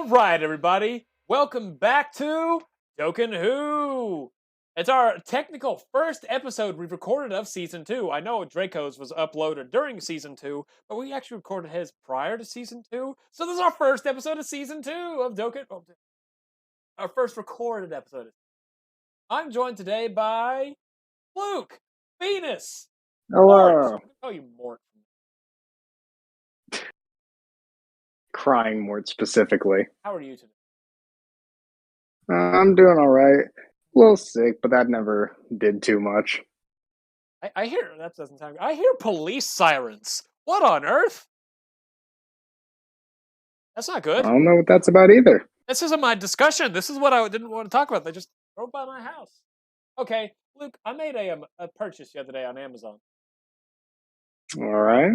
Alright, everybody. Welcome back to Dokkan Who. It's our technical first episode we've recorded of Season 2. I know Draco's was uploaded during Season 2, but we actually recorded his prior to Season 2. So this is our first episode of Season 2 of Dokkan. Our first recorded episode. I'm joined today by Luke, Venus, Mort. Hello. Oh, you Mort. Crying Mort specifically. How are you today? I'm doing all right. A little sick, but that never did too much. I hear that doesn't sound. I hear police sirens. What on earth? That's not I good. don't know what that's about either. This isn't my discussion. This is what I didn't want to talk about. They just drove by my house. Okay, Luke, I made a purchase the other day on Amazon. All right.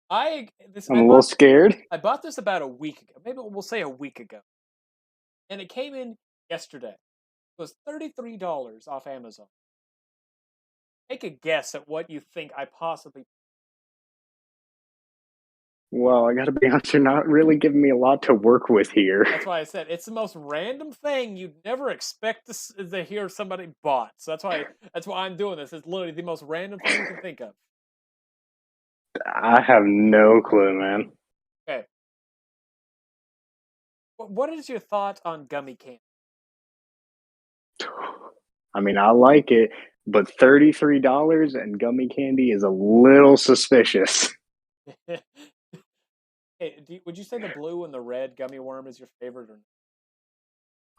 I'm a little scared. I bought this about a week ago. Maybe we'll say a week ago. And it came in yesterday. It was $33 off Amazon. Take a guess at what you think I possibly... Well, I gotta be honest, you're not really giving me a lot to work with here. That's why I said it's the most random thing you'd never expect to hear somebody bought. So that's why I'm doing this. It's literally the most random thing you can think of. I have no clue, man. Okay. What is your thought on gummy candy? I mean, I like it, but $33 and gummy candy is a little suspicious. Hey, would you say the blue and the red gummy worm is your favorite? Or...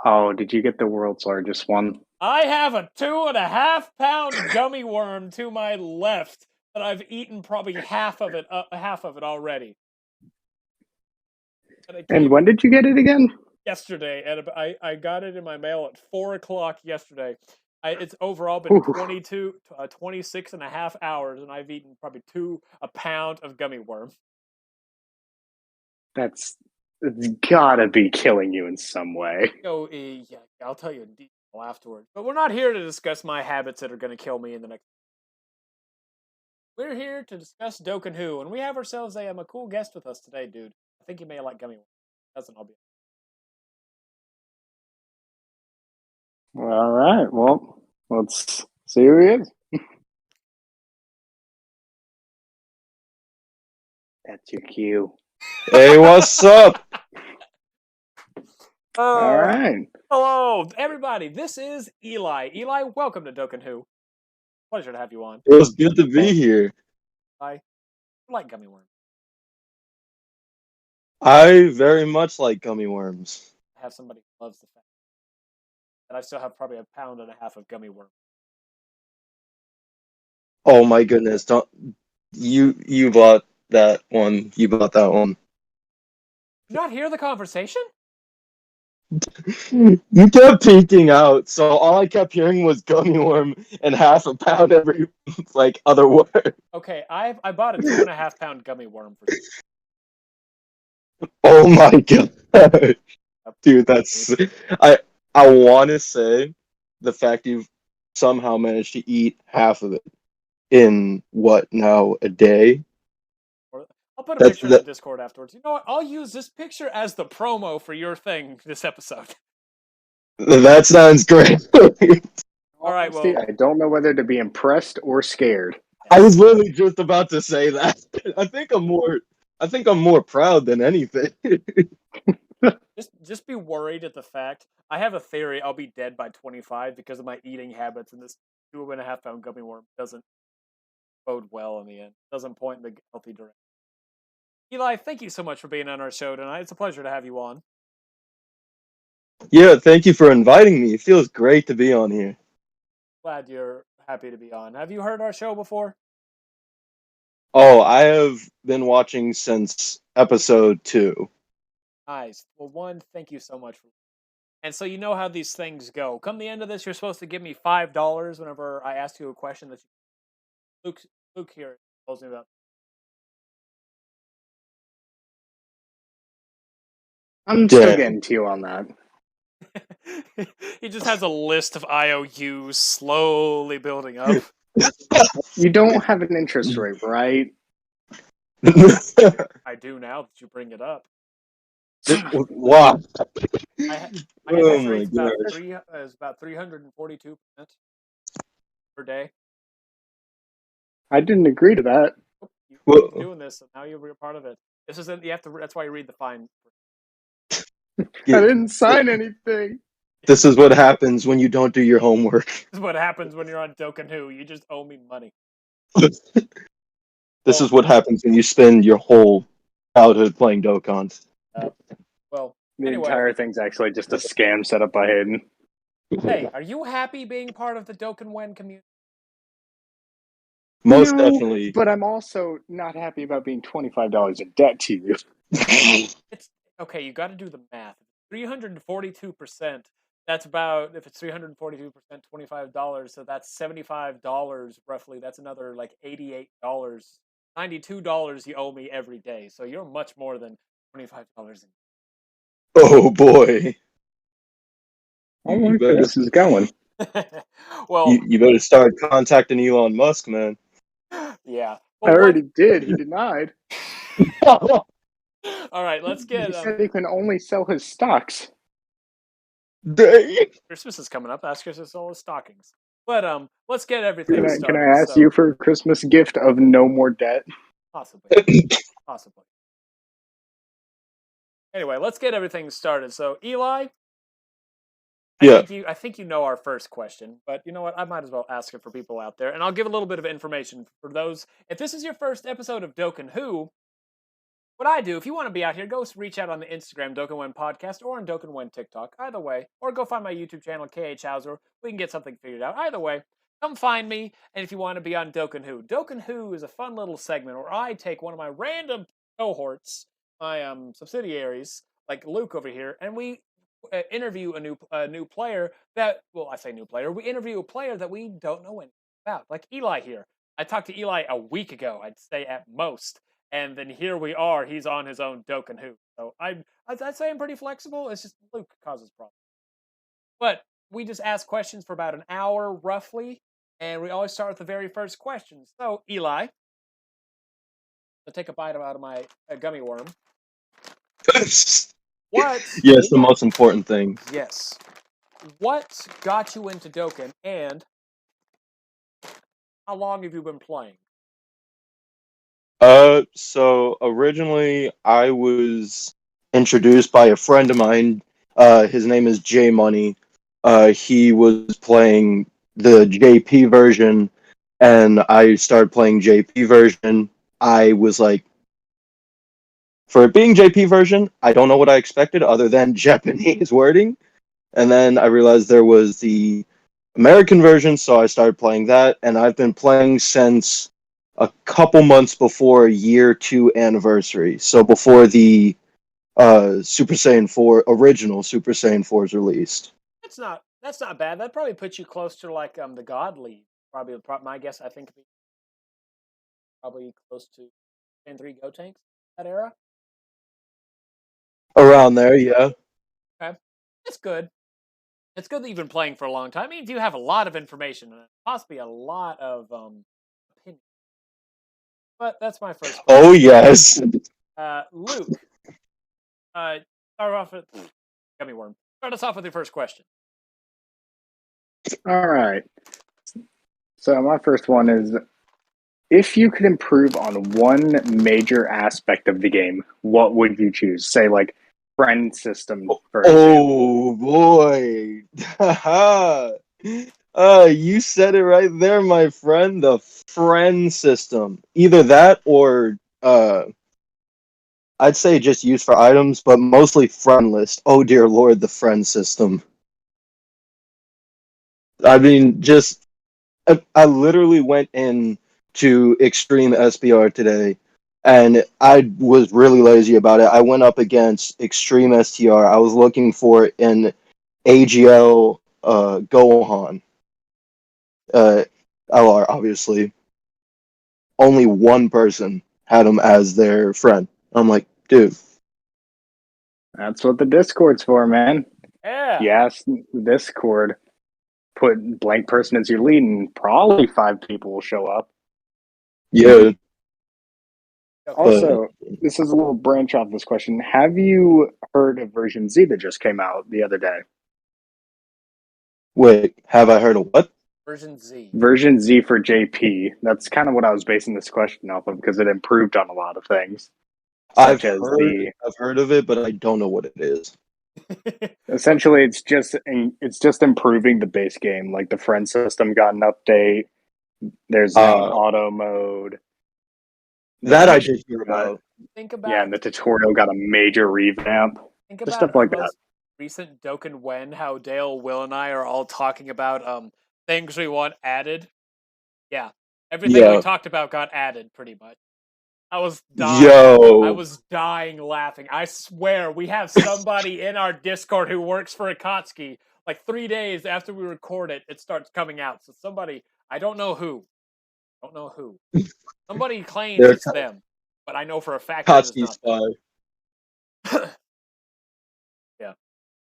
Oh, did you get the world's largest one? I have a 2.5-pound gummy worm to my left that I've eaten probably half of it already. And when did you get it again? Yesterday, and I got it in my mail at 4 o'clock yesterday. It's overall been 26 and a half hours, and I've eaten probably a pound of gummy worm. It's gotta be killing you in some way. Oh, yeah, I'll tell you in detail afterwards. But we're not here to discuss my habits that are going to kill me in the next... We're here to discuss Dokkan Who, and we have ourselves a cool guest with us today, dude. I think you may like gummy worm. Doesn't I'll be... All right, well, let's see who he is. That's your cue. Hey, what's up? All right. Hello, everybody. This is Eli. Eli, welcome to Dokkan Who. Pleasure to have you on. It was good to be here. I like gummy worms. I very much like gummy worms. I have somebody who loves the fact that I still have probably 1.5 pounds of gummy worm. Oh my goodness! Don't you bought that one? You bought that one. Did you not hear the conversation? You kept peeking out, so all I kept hearing was gummy worm and 1/2 pound every other word. Okay, I bought a 2.5 pound gummy worm for you. Oh my god, dude, that's I want to say the fact you've somehow managed to eat half of it in what now a day. I'll put a picture in the Discord afterwards. You know what? I'll use this picture as the promo for your thing this episode. That sounds great. All right, well, I don't know whether to be impressed or scared. I was literally just about to say that. I think I'm more proud than anything. just be worried at the fact. I have a theory I'll be dead by 25 because of my eating habits, and this 2.5 pound gummy worm doesn't bode well in the end. Doesn't point in the healthy direction. Eli, thank you so much for being on our show tonight. It's a pleasure to have you on. Yeah, thank you for inviting me. It feels great to be on here. Glad you're happy to be on. Have you heard our show before? Oh, I have been watching since episode 2. Nice. Well, one, thank you so much. And so you know how these things go. Come the end of this, you're supposed to give me $5 whenever I ask you a question that you... Luke here tells me about. I'm still getting to you on that. He just has a list of IOUs slowly building up. You don't have an interest rate, right? I do now that you bring it up. Wow. My Oh interest my rate's about gosh. 342% per day. I didn't agree to that. You're Well, doing this, so now you're a part of it. This isn't. You have to. That's why you read the fine. I yeah, didn't sign anything. this is what happens when you don't do your homework. This is what happens when you're on Dokkan Who. You just owe me money. This Well, is what happens when you spend your whole childhood playing Dokkan. uh, well. The Anyway, entire thing's actually just a scam set up by Hayden. hey, are you happy being part of the Dokkan Wen community? Most No, definitely. but I'm also not happy about being $25 in debt to you. It's okay. You got to do the math. 342%. That's about, if it's 342%, $25. So that's $75 roughly. That's another like $88, $92 you owe me every day. So you're much more than $25. Oh boy. I You like where better this is going. Well, you better start contacting Elon Musk, man. yeah. I Well, already did. He denied. all right. Let's He get said he can only sell his stocks. Dang. Christmas is coming up. Ask Christmas all his stockings. But let's get everything Can started. I ask So you for a Christmas gift of no more debt? possibly, possibly. Anyway, let's get everything started. So Eli, Yeah. I think you know our first question, but you know what? I might as well ask it for people out there, and I'll give a little bit of information for those. If this is your first episode of Dokkan Who, what I do, if you want to be out here, go reach out on the Instagram Dokkan Wen Podcast or on Dokkan Wen TikTok. Either way, or go find my YouTube channel KH Hauser. We can get something figured out. Either way, come find me. And if you want to be on Dokkan Who is a fun little segment where I take one of my random cohorts, my subsidiaries, like Luke over here, and we interview a new player that, well, I say new player. We interview a player that we don't know anything about, like Eli here. I talked to Eli a week ago. I'd say at most. And then here we are. He's on his own Dokkan Who. So I'd say I'm pretty flexible. It's just Luke causes problems. But we just ask questions for about an hour roughly, and we always start with the very first question. So Eli, I'll take a bite out of my gummy worm. What? Yes, the most important thing. Yes. What got you into Dokkan, and how long have you been playing? So originally I was introduced by a friend of mine. His name is J Money. He was playing the JP version, and I started playing JP version. I was like, for it being JP version, I don't know what I expected other than Japanese wording. And then I realized there was the American version, so I started playing that, and I've been playing since a couple months before year 2 anniversary. So before the Super Saiyan 4 original Super Saiyan 4 is released. That's not bad. That probably puts you close to like the God League. Probably my guess. I think probably close to Gen 3 Go Tanks that era. Around there, yeah. Okay, that's good. It's good that you've been playing for a long time. It means you have a lot of information and possibly a lot of opinion. But that's my first question. Oh yes. Luke, start off with gummy worm. Start us off with your first question. All right. So my first one is, if you could improve on one major aspect of the game, what would you choose? Say like friend system, for example. Oh boy. You said it right there, my friend. The friend system. Either that or I'd say just used for items, but mostly friend list. Oh dear lord, the friend system. I mean, just I literally went in to Extreme SBR today, and I was really lazy about it. I went up against Extreme STR. I was looking for an AGL Gohan LR, obviously. Only one person had him as their friend. I'm like, dude. That's what the Discord's for, man. Yeah. You ask the Discord, put blank person as your lead, and probably 5 people will show up. Yeah. Okay. Also, this is a little branch off this question. Have you heard of version Z that just came out the other day? Wait, have I heard of what? Version Z. Version Z for JP. That's kind of what I was basing this question off of because it improved on a lot of things, I've such as heard I've heard of it, but I don't know what it is. essentially it's just improving the base game. Like the friend system got an update. There's now an Uh, auto mode. that I The did hear about. Think yeah, about and the tutorial got a major revamp. think Just about stuff our like that. most recent Dokkan When, how Dale, Will, and I are all talking about things we want added. Yeah. Everything we Yeah. talked about got added pretty much. I was dying. I Yo. was dying laughing. I swear we have somebody in our Discord who works for Akatsuki. Like 3 days after we record it, it starts coming out. So somebody, I don't know who. Don't know who. Somebody claims They're it's them, but I know for a fact that is Katsuki not spy. them. Yeah.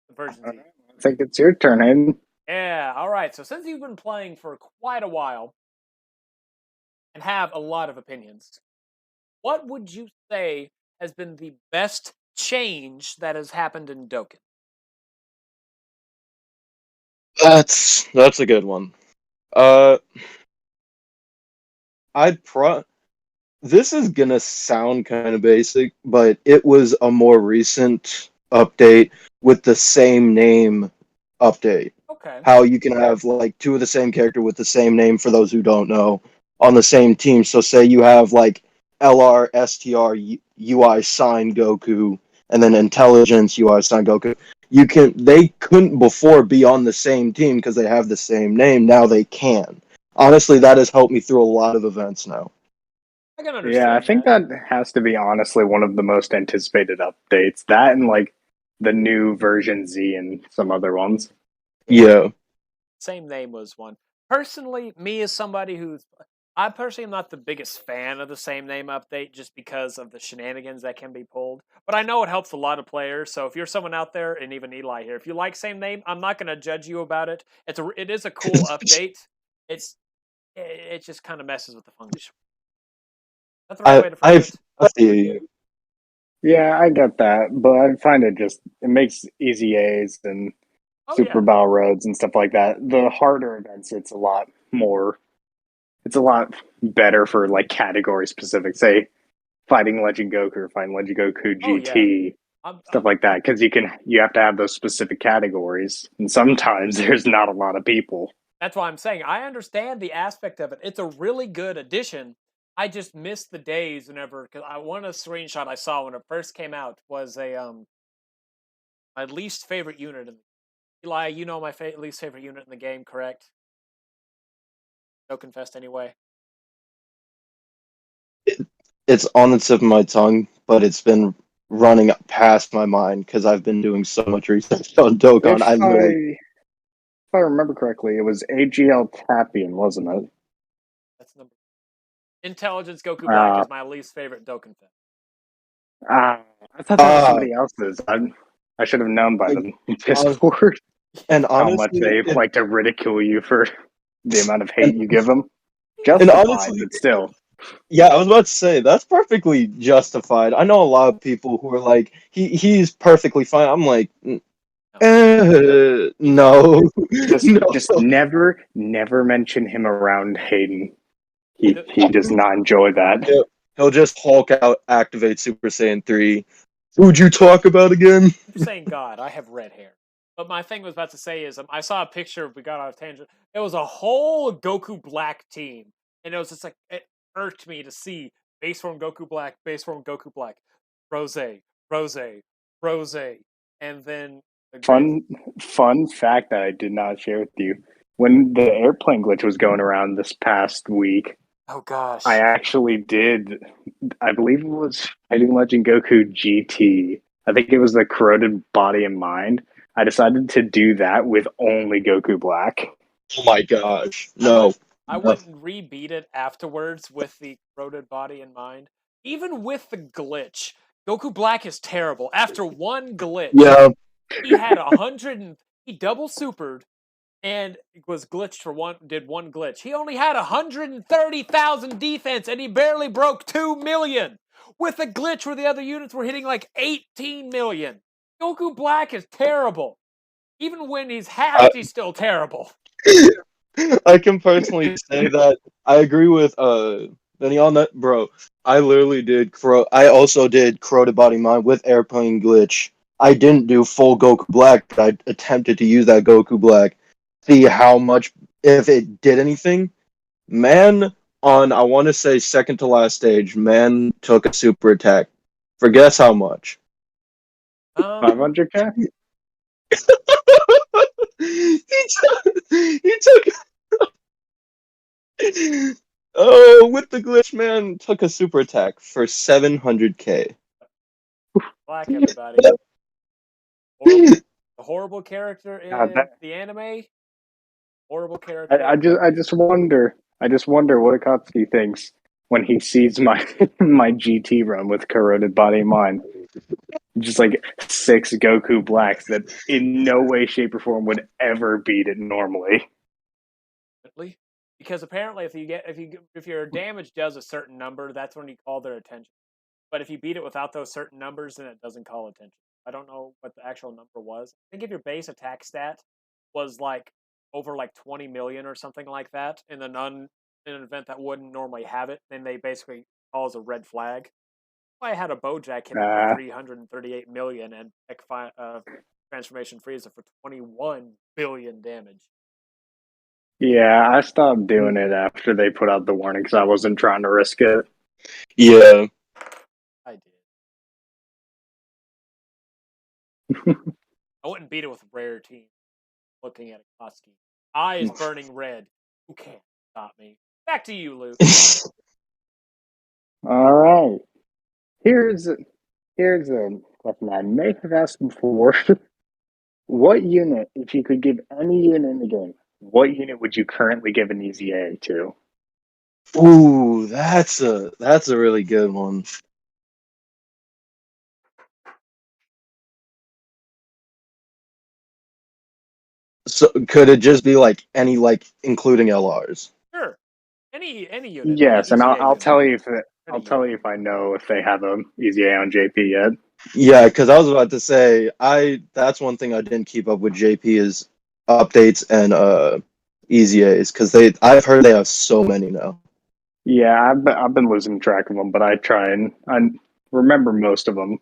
The version Z. I think it's your turn, Hayden. Yeah, all right. So since you've been playing for quite a while and have a lot of opinions, what would you say has been the best change that has happened in Dokkan? That's a good one. Uh, I'd pro. This is gonna sound kind of basic, but it was a more recent update with the same name update. Okay. How you can have like two of the same character with the same name for those who don't know on the same team. So say you have like LR STR UI sign Goku and then Intelligence UI sign Goku. They couldn't before be on the same team because they have the same name. Now they can. Honestly, that has helped me through a lot of events now. I can Yeah, I understand think that. that has to be honestly one of the most anticipated updates. That and like the new version Z and some other ones. Yeah. Same name was one. Personally, me as somebody who's I personally am not the biggest fan of the same name update just because of the shenanigans that can be pulled. But I know it helps a lot of players. So if you're someone out there, and even Eli here, if you like same name, I'm not going to judge you about it. It is a cool update. It just kind of messes with the function. That's the right way to phrase it. I feel you. Yeah, I get that, but I find it makes easy A's and Oh super yeah, battle roads and stuff like that. The harder events, it's a lot better for like category specific. Say fighting Legend Goku or fighting Legend Goku oh yeah. GT, stuff like that, because you have to have those specific categories, and sometimes there's not a lot of people. That's why I'm saying I understand the aspect of it. It's a really good addition. I just missed the days whenever because I one of the screenshot I saw when it first came out was a my least favorite unit. Eli, you know my least favorite unit in the game, correct? No confessed anyway. It's on the tip of my tongue, but it's been running past my mind because I've been doing so much research on Dokkan. If I remember correctly, it was AGL Tapian, wasn't it? That's number. Intelligence Goku Black is my least favorite Dokkan Fest. I thought that was somebody else's. I should have known by like, the Discord and how much honestly, they like to ridicule you for the amount of hate and, you give them. and Justified, honestly, but still. yeah, I was about to say that's perfectly justified. I know a lot of people who are like, he's perfectly fine. I'm like, no, Just no. never mention him around Hayden. He does not enjoy that. He'll just Hulk out, activate Super Saiyan 3. Who'd you talk about again? I'm saying God, I have red hair. But my thing was about to say is I saw a picture. We got on a tangent. It was a whole Goku Black team, and it was just like it irked me to see base form Goku Black, base form Goku Black, Rose, Rose, Rose, and then Fun fact that I did not share with you. When the airplane glitch was going around this past week, oh gosh, I actually did. I believe it was Fighting Legend Goku GT. I think it was the corroded body and mind. I decided to do that with only Goku Black. Oh my gosh. No. I went and rebeat it afterwards with the corroded body in mind. Even with the glitch, Goku Black is terrible. After one glitch, Yeah. he had 100 and he double supered and was glitched for did one glitch. He only had 130,000 defense and he barely broke 2 million. with a glitch where the other units were hitting like 18 million. Goku Black is terrible. Even when he's halved, he's still terrible. I can personally say that I agree with Benny on that, bro. I literally did I also did Corroded Body Mind with Airplane Glitch. I didn't do full Goku Black, but I attempted to use that Goku Black. See how much, if it did anything. Man, on I want to say second to last stage, man took a super attack. For guess how much? 500k. He took oh, with the glitch, man took a super attack for 700k. Black, everybody. Horrible, a horrible character in the anime. Horrible character. I just wonder what Akatsuki thinks when he sees my my GT run with Corroded Body and Mind. Just like 6 Goku Blacks that in no way, shape, or form would ever beat it normally. Because apparently, if your damage does a certain number, that's when you call their attention. But if you beat it without those certain numbers, then it doesn't call attention. I don't know what the actual number was. I think if your base attack stat was like over like 20 million or something like that in in an event that wouldn't normally have it, then they basically call as a red flag. I had a Bojack hit for 338 million and Transformation Frieza for 21 billion damage. Yeah, I stopped doing it after they put out the warning because I wasn't trying to risk it. Yeah. I did. I wouldn't beat it with a rare team. Looking at Akatsuki. Eyes burning red. Who can't stop me? Back to you, Luke. All right. Here's a question I may have asked before. What unit, if you could give any unit in the game, what unit would you currently give an easy A to? Ooh, that's a really good one. So could it just be like any, like including LRs? Sure. Any unit. Yes, any and I'll unit. tell you if I know if they have an easy A on JP yet. Yeah, because I was about to say that's one thing I didn't keep up with JP is updates and easy A's because I've heard they have so many now. Yeah, I've been losing track of them, but I try and I remember most of them.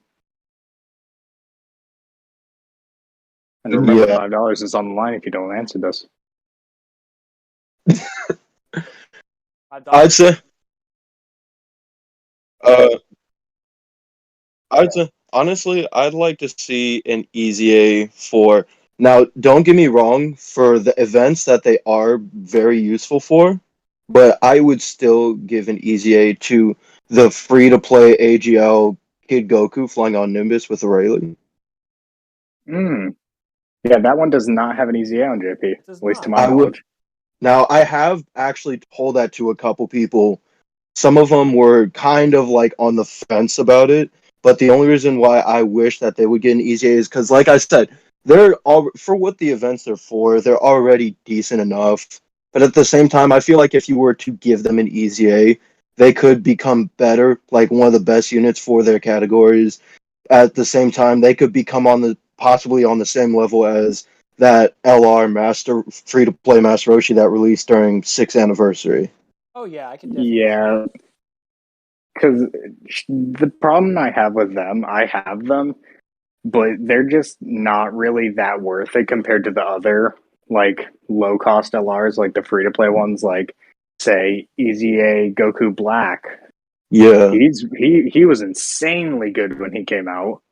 And remember, Yeah. $5 is on the line if you don't answer this. I'd say, honestly, I'd like to see an easy A for now. Don't get me wrong, for the events that they are very useful for, but I would still give an easy A to the free to play AGL Kid Goku flying on Nimbus with Rayleigh. Yeah, that one does not have an easy A on JP, at least to my knowledge. Now, I have actually told that to a couple people. Some of them were kind of like on the fence about it, but the only reason why I wish that they would get an easy A is because, like I said, they're all for what the events are for. They're already decent enough, but at the same time, I feel like if you were to give them an easy A, they could become better, like one of the best units for their categories. At the same time, they could become possibly on the same level as that LR Master free to play Master Roshi that released during 6th anniversary. Oh yeah, I can definitely. Yeah, because the problem I have with them, I have them, but they're just not really that worth it compared to the other like low cost LRs, like the free to play ones, like say Easy A Goku Black. Yeah, he was insanely good when he came out.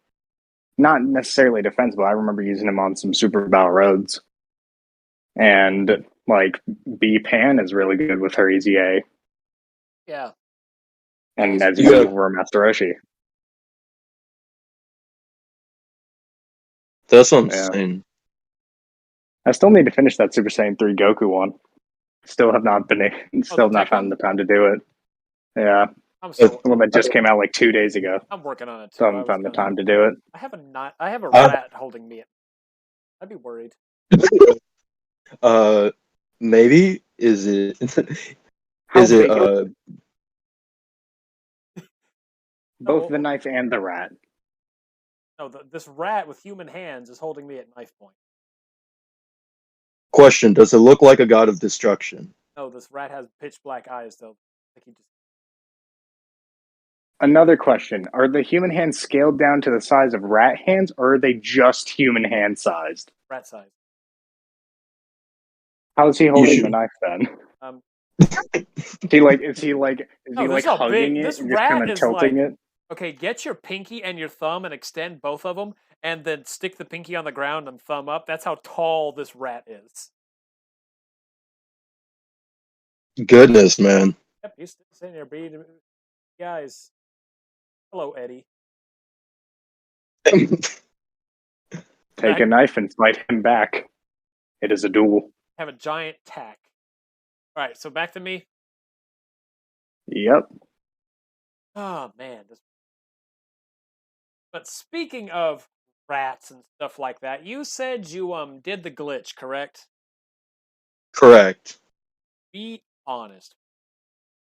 Not necessarily defensible. I remember using him on some Super Battle Roads. And like B Pan is really good with her Easy A. Yeah. And as you know, over Master Roshi. That's insane. I still need to finish that Super Saiyan 3 Goku one. Still have not found the time to do it. Yeah. The one that just came out like 2 days ago. I'm working on it too. Still haven't found the time to do it. I have a rat holding me. I'd be worried. Maybe is it Both No, the knife and the rat. no. This rat with human hands is holding me at knife point. Question: does it look like a god of destruction? No, this rat has pitch black eyes though. Like he just Another question: are the human hands scaled down to the size of rat hands, or are they just human hand sized? rat size. How is he You holding the should. knife then? Um, Is no, he this like is how hugging big. it This and just kind rat of is tilting like. it? Okay, get your pinky and your thumb and extend both of them, and then stick the pinky on the ground and thumb up. That's how tall this rat is. Goodness, man. Yep, he's still sitting there beating. Guys, hello, Eddie. Take a knife and fight him back. It is a duel. Have a giant tack. All right, so back to me. Yep. Oh man, but speaking of rats and stuff like that, you said you did the glitch, correct? Correct. Be honest.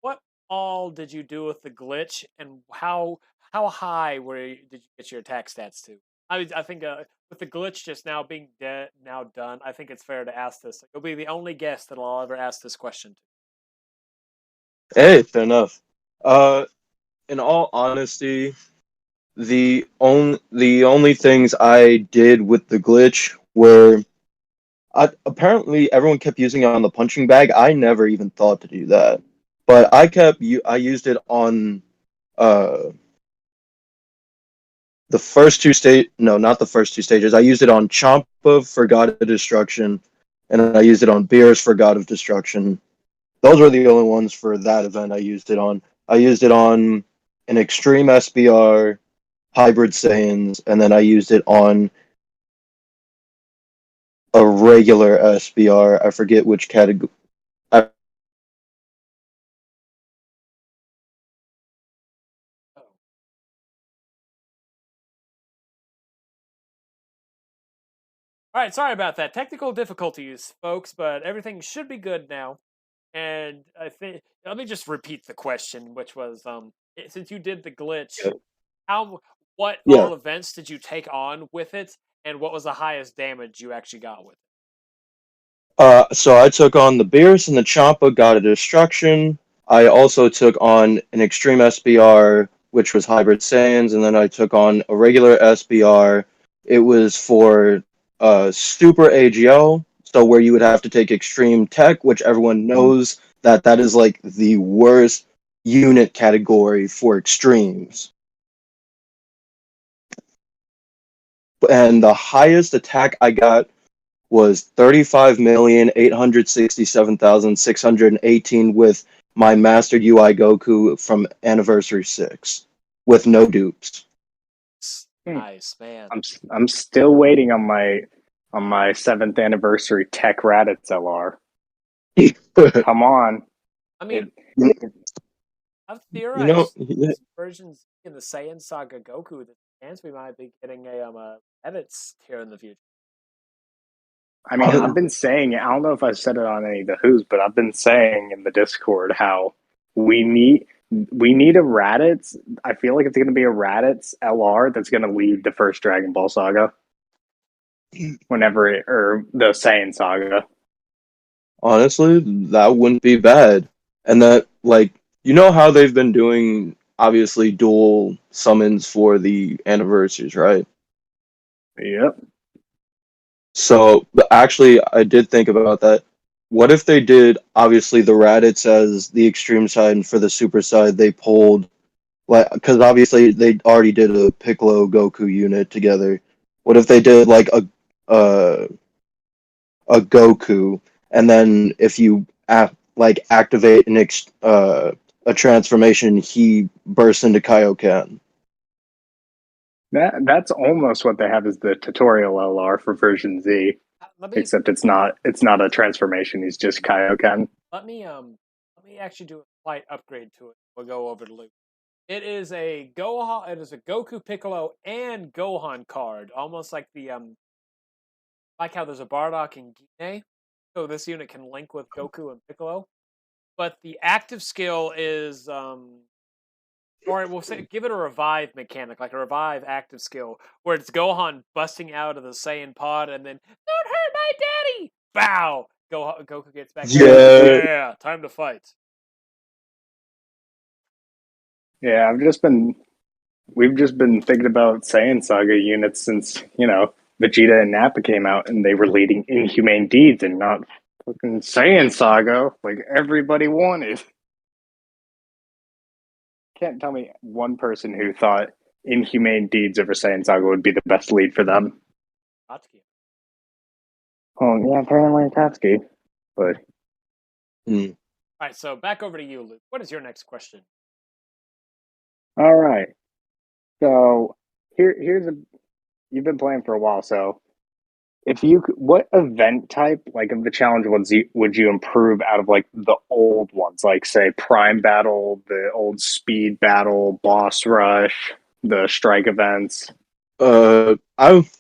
What all did you do with the glitch, and how high did you get your attack stats to? I think with the glitch just now being now done, I think it's fair to ask this. You'll be the only guest that I'll ever ask this question to. Hey, fair enough. In all honesty, the only things I did with the glitch were apparently everyone kept using it on the punching bag. I never even thought to do that, but I used it on uh the first two state no, not the first two stages. I used it on Champa for God of Destruction, and I used it on Beers for God of Destruction. Those were the only ones for that event I used it on. I used it on an Extreme SBR, Hybrid Saiyans, and then I used it on a regular SBR. I forget which category. Oh. All right, sorry about that. Technical difficulties, folks, but everything should be good now. And I think let me just repeat the question, which was since you did the glitch, how what Yeah. all events did you take on with it, and what was the highest damage you actually got with it? So I took on the Beerus and the Champa, God of Destruction. I also took on an Extreme SBR, which was Hybrid Saiyans, and then I took on a regular SBR. It was for Super AGL, so where you would have to take Extreme Tech, which everyone knows that is like the worst unit category for extremes. And the highest attack I got was 35,867,618 with my mastered UI Goku from Anniversary 6 with no dupes. Hmm. Nice, man. I'm still waiting on my 7th anniversary Tech Raditz LR. Come on. I mean, It, I've You know, theorized this version's in the Saiyan Saga Goku. The chance we might be getting a edits here in the future. I mean, I've been saying, I don't know if I said it on any of the Who's, but I've been saying in the Discord how we need a Raditz. I feel like it's going to be a Raditz LR that's going to lead the first Dragon Ball Saga, or the Saiyan Saga. honestly, that wouldn't be bad. And that, like, you know how they've been doing, obviously, dual summons for the anniversaries, right? Yep. So, but actually, I did think about that. What if they did, obviously, the Raditz as the extreme side, and for the super side, they pulled, like, because obviously they already did a Piccolo Goku unit together. What if they did, like, uh, a Goku, and then if you, activate a transformation, he bursts into Kaioken? That's almost what they have as the tutorial LR for version Z, Let me except it's not a transformation. He's just Kaioken. let me actually do a slight upgrade to it. We'll go over the loop. It is a Gohan. It is a Goku, Piccolo, and Gohan card, almost like like how there's a Bardock and Gine. So this unit can link with Goku and Piccolo. But the active skill is or we'll say give it a revive mechanic, like a revive active skill, where it's Gohan busting out of the Saiyan pod and then don't hurt my daddy. Bow. Goku gets back. Yeah. Yeah, time to fight. Yeah, we've just been thinking about Saiyan Saga units since, Vegeta and Nappa came out and they were leading inhumane deeds and not fucking Saiyan Saga like everybody wanted. Can't tell me one person who thought inhumane deeds over Saiyan Saga would be the best lead for them. Atsuki. Oh, yeah, apparently Tatsuki. But All right, so back over to you, Luke. What is your next question? all right. So here's a you've been playing for a while, so what event type like of the challenge ones would you improve out of like the old ones, like say Prime Battle, the old Speed Battle, Boss Rush, the Strike events? I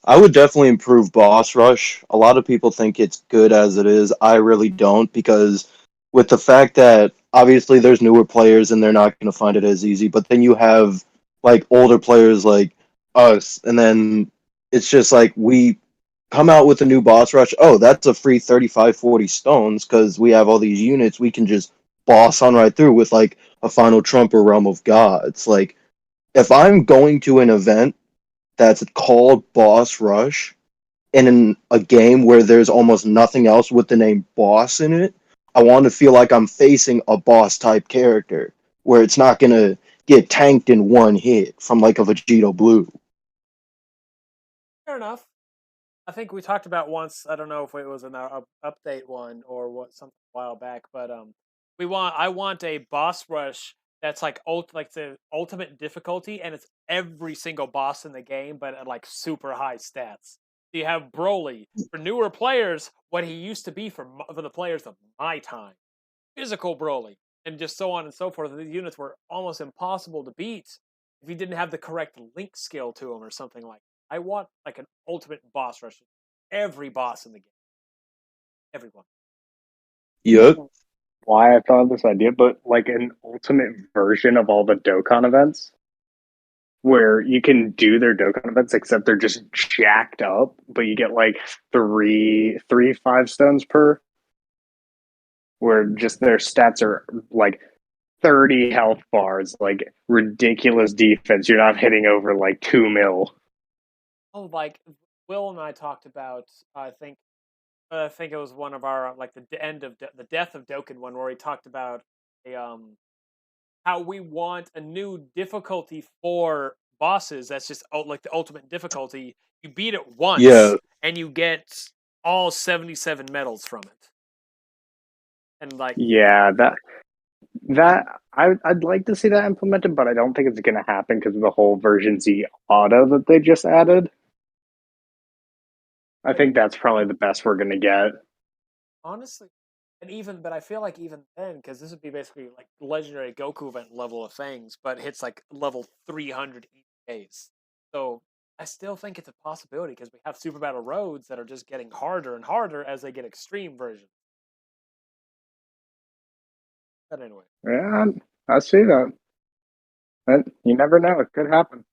would definitely improve Boss Rush. A lot of people think it's good as it is. I really don't, because with the fact that obviously there's newer players and they're not going to find it as easy, but then you have like older players like us, and then it's just like we come out with a new Boss Rush. Oh, that's a free 35, 40 stones because we have all these units. We can just boss on right through with like a Final Trump or Realm of Gods. Like, if I'm going to an event that's called Boss Rush in a game where there's almost nothing else with the name boss in it, I want to feel like I'm facing a boss type character where it's not going to get tanked in one hit from like a Vegito Blue. Fair enough. I think we talked about once. I don't know if it was in our update one or what, something a while back, but I want a boss rush that's like the ultimate difficulty, and it's every single boss in the game, but at like super high stats. So you have Broly for newer players, what he used to be for the players of my time, physical Broly, and just so on and so forth. These units were almost impossible to beat if you didn't have the correct link skill to them or something like. I want like an ultimate boss rush. Every boss in the game. Everyone. Yep. Why I thought of this idea, but like an ultimate version of all the Dokkan events where you can do their Dokkan events except they're just jacked up, but you get like three 5 stones per, where just their stats are like 30 health bars, like ridiculous defense. You're not hitting over like 2 mil. Oh, like Will and I talked about. I think it was one of our like the death of Dokkan one where we talked about a how we want a new difficulty for bosses. That's just like the ultimate difficulty. You beat it once Yeah. and you get all 77 medals from it. And like Yeah, that I'd like to see that implemented, but I don't think it's going to happen because of the whole version Z auto that they just added. I think that's probably the best we're going to get. honestly, but I feel like even then, because this would be basically like legendary Goku event level of things, but hits like level 300 each case. So I still think it's a possibility because we have Super Battle Roads that are just getting harder and harder as they get extreme versions. But anyway, Yeah, I see that. But you never know; it could happen.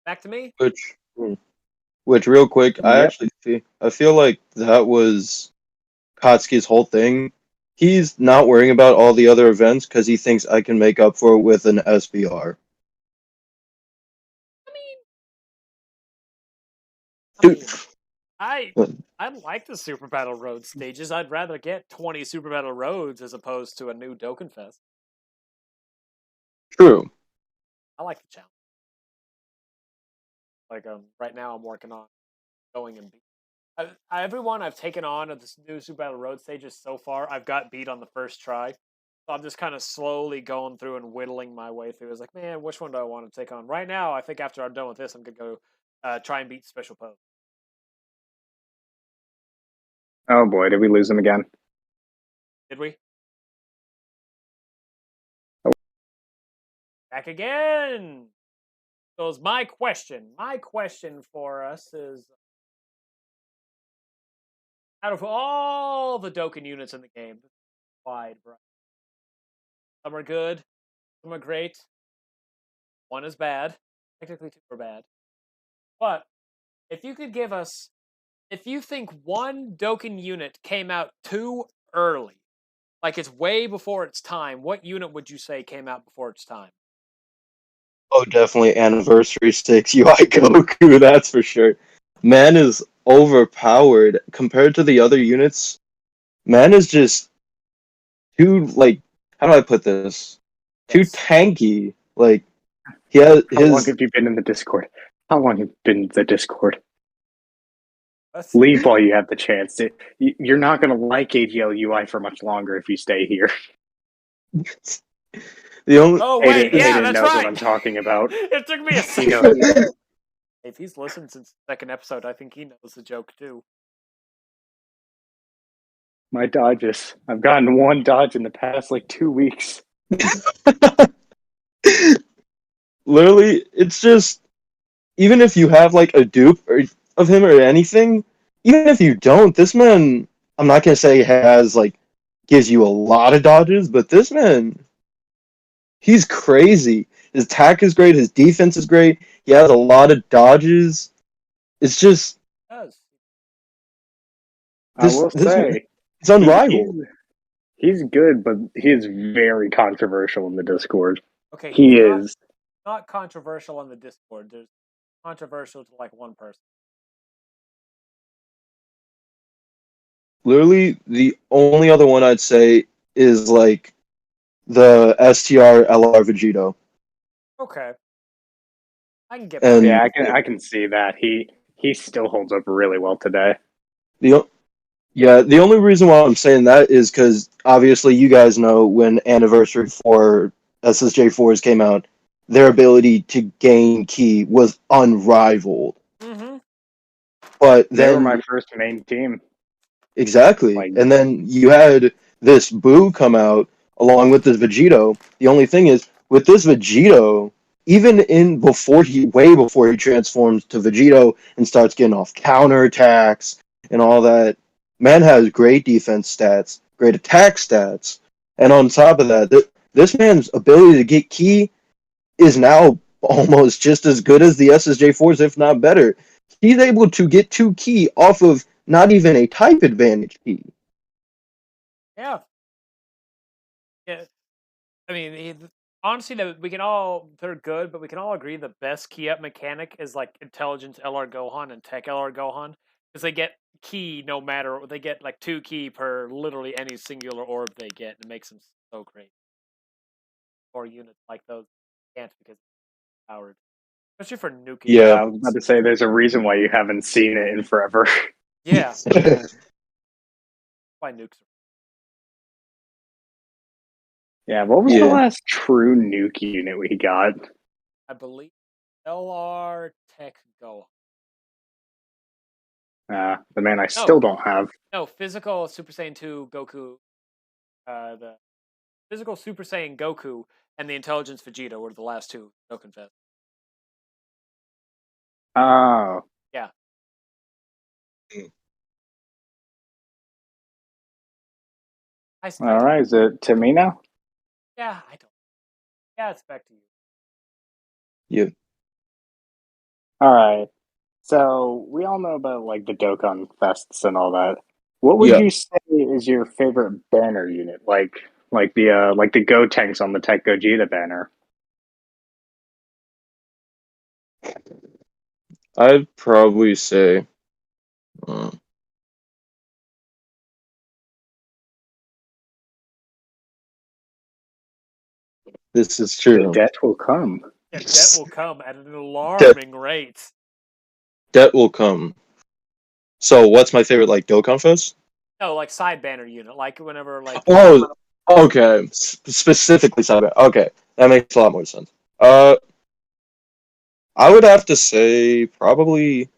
back to me. Which real quick, Yep. I feel like that was Katsuki's whole thing. He's not worrying about all the other events because he thinks I can make up for it with an SBR. I mean, I Dude, mean, I like the Super Battle Road stages. I'd rather get 20 Super Battle Roads as opposed to a new Dokkan Fest. true. I like the challenge. Like right now I'm working on going and beat. Everyone I've taken on at this new Super Battle Road stages so far, I've got beat on the first try. So I'm just kind of slowly going through and whittling my way through. It's like, man, which one do I want to take on? Right now, I think after I'm done with this, I'm gonna go try and beat Special Pose. Oh boy, did we lose him again? Did we? Oh. Back again. So is my question. My question for us is, out of all the Dokkan units in the game, wide, right? Some are good, some are great. One is bad. Technically, two are bad. But if you could give us, if you think one Dokkan unit came out too early, like it's way before its time, what unit would you say came out before its time? Oh, definitely Anniversary 6 UI Goku, that's for sure. Man is overpowered compared to the other units. Man is just too, like, how do I put this? Too Yes. tanky. Like, he has How long his. have you been in the Discord? How long have you been in the Discord? That's, Leave while you have the chance. You're not going to like AGL UI for much longer if you stay here. The only. oh wait, yeah, Aiden that's knows what right. I'm talking about. It took me a You know, second. If he's listened since the second episode, I think he knows the joke too. my dodges. I've gotten one dodge in the past like 2 weeks. Literally, it's just. Even if you have, like, a dupe of him or anything, even if you don't, this man. I'm not going to say has, like, gives you a lot of dodges, but this man. He's crazy. His attack is great. His defense is great. He has a lot of dodges. It's just He does. I will this man, say, it's unrivaled. he's good, but he is very controversial in the Discord. Okay, he's He is. not controversial on the Discord. There's controversial to like one person. Literally, the only other one I'd say is like the STR LR Vegito. Okay, I can get And Yeah, I can see that. He still holds up really well today. the the only reason why I'm saying that is because obviously you guys know when Anniversary 4 SSJ4s came out, their ability to gain key was unrivaled. Mm-hmm. But They were then my first main team. exactly. Like, And then you had this Boo come out along with this Vegito. The only thing is, with this Vegito, even way before he transforms to Vegito and starts getting off counterattacks and all that, man has great defense stats, great attack stats. And on top of that, this man's ability to get key is now almost just as good as the SSJ4s, if not better. He's able to get 2 key off of not even a type advantage key. Yeah. Yeah. I mean, honestly, we can all, they're good, but we can all agree the best key up mechanic is like Intelligence LR Gohan and Tech LR Gohan. Because they get key no matter, they get like 2 key per literally any singular orb they get. It makes them so great. Or units like those can't because they're powered. Especially for nuking. Yeah. I was about to say, there's a reason why you haven't seen it in forever. Yeah. Why nukes are. Yeah, what was the Yeah. last true nuke unit we got? I believe LR Tech Gohan. The man I still don't have. No, physical Super Saiyan 2 Goku. The physical Super Saiyan Goku and the Intelligence Vegeta were the last two. No confess. Oh. Yeah. All right, is it to me now? Yeah, I don't. Yeah, it's back to you. Yeah. All right. So we all know about like the Dokkan fests and all that. What would Yeah. you say is your favorite banner unit? Like the Go tanks on the Tech Gogeta banner. I'd probably say. uh, this is The true. debt will come. Yeah, debt will come at an alarming rate. Debt will come. So, what's my favorite, like, Dokkan Fest? No, like side banner unit. Like whenever like Oh, okay. Specifically Cyber. Okay, that makes a lot more sense. I would have to say probably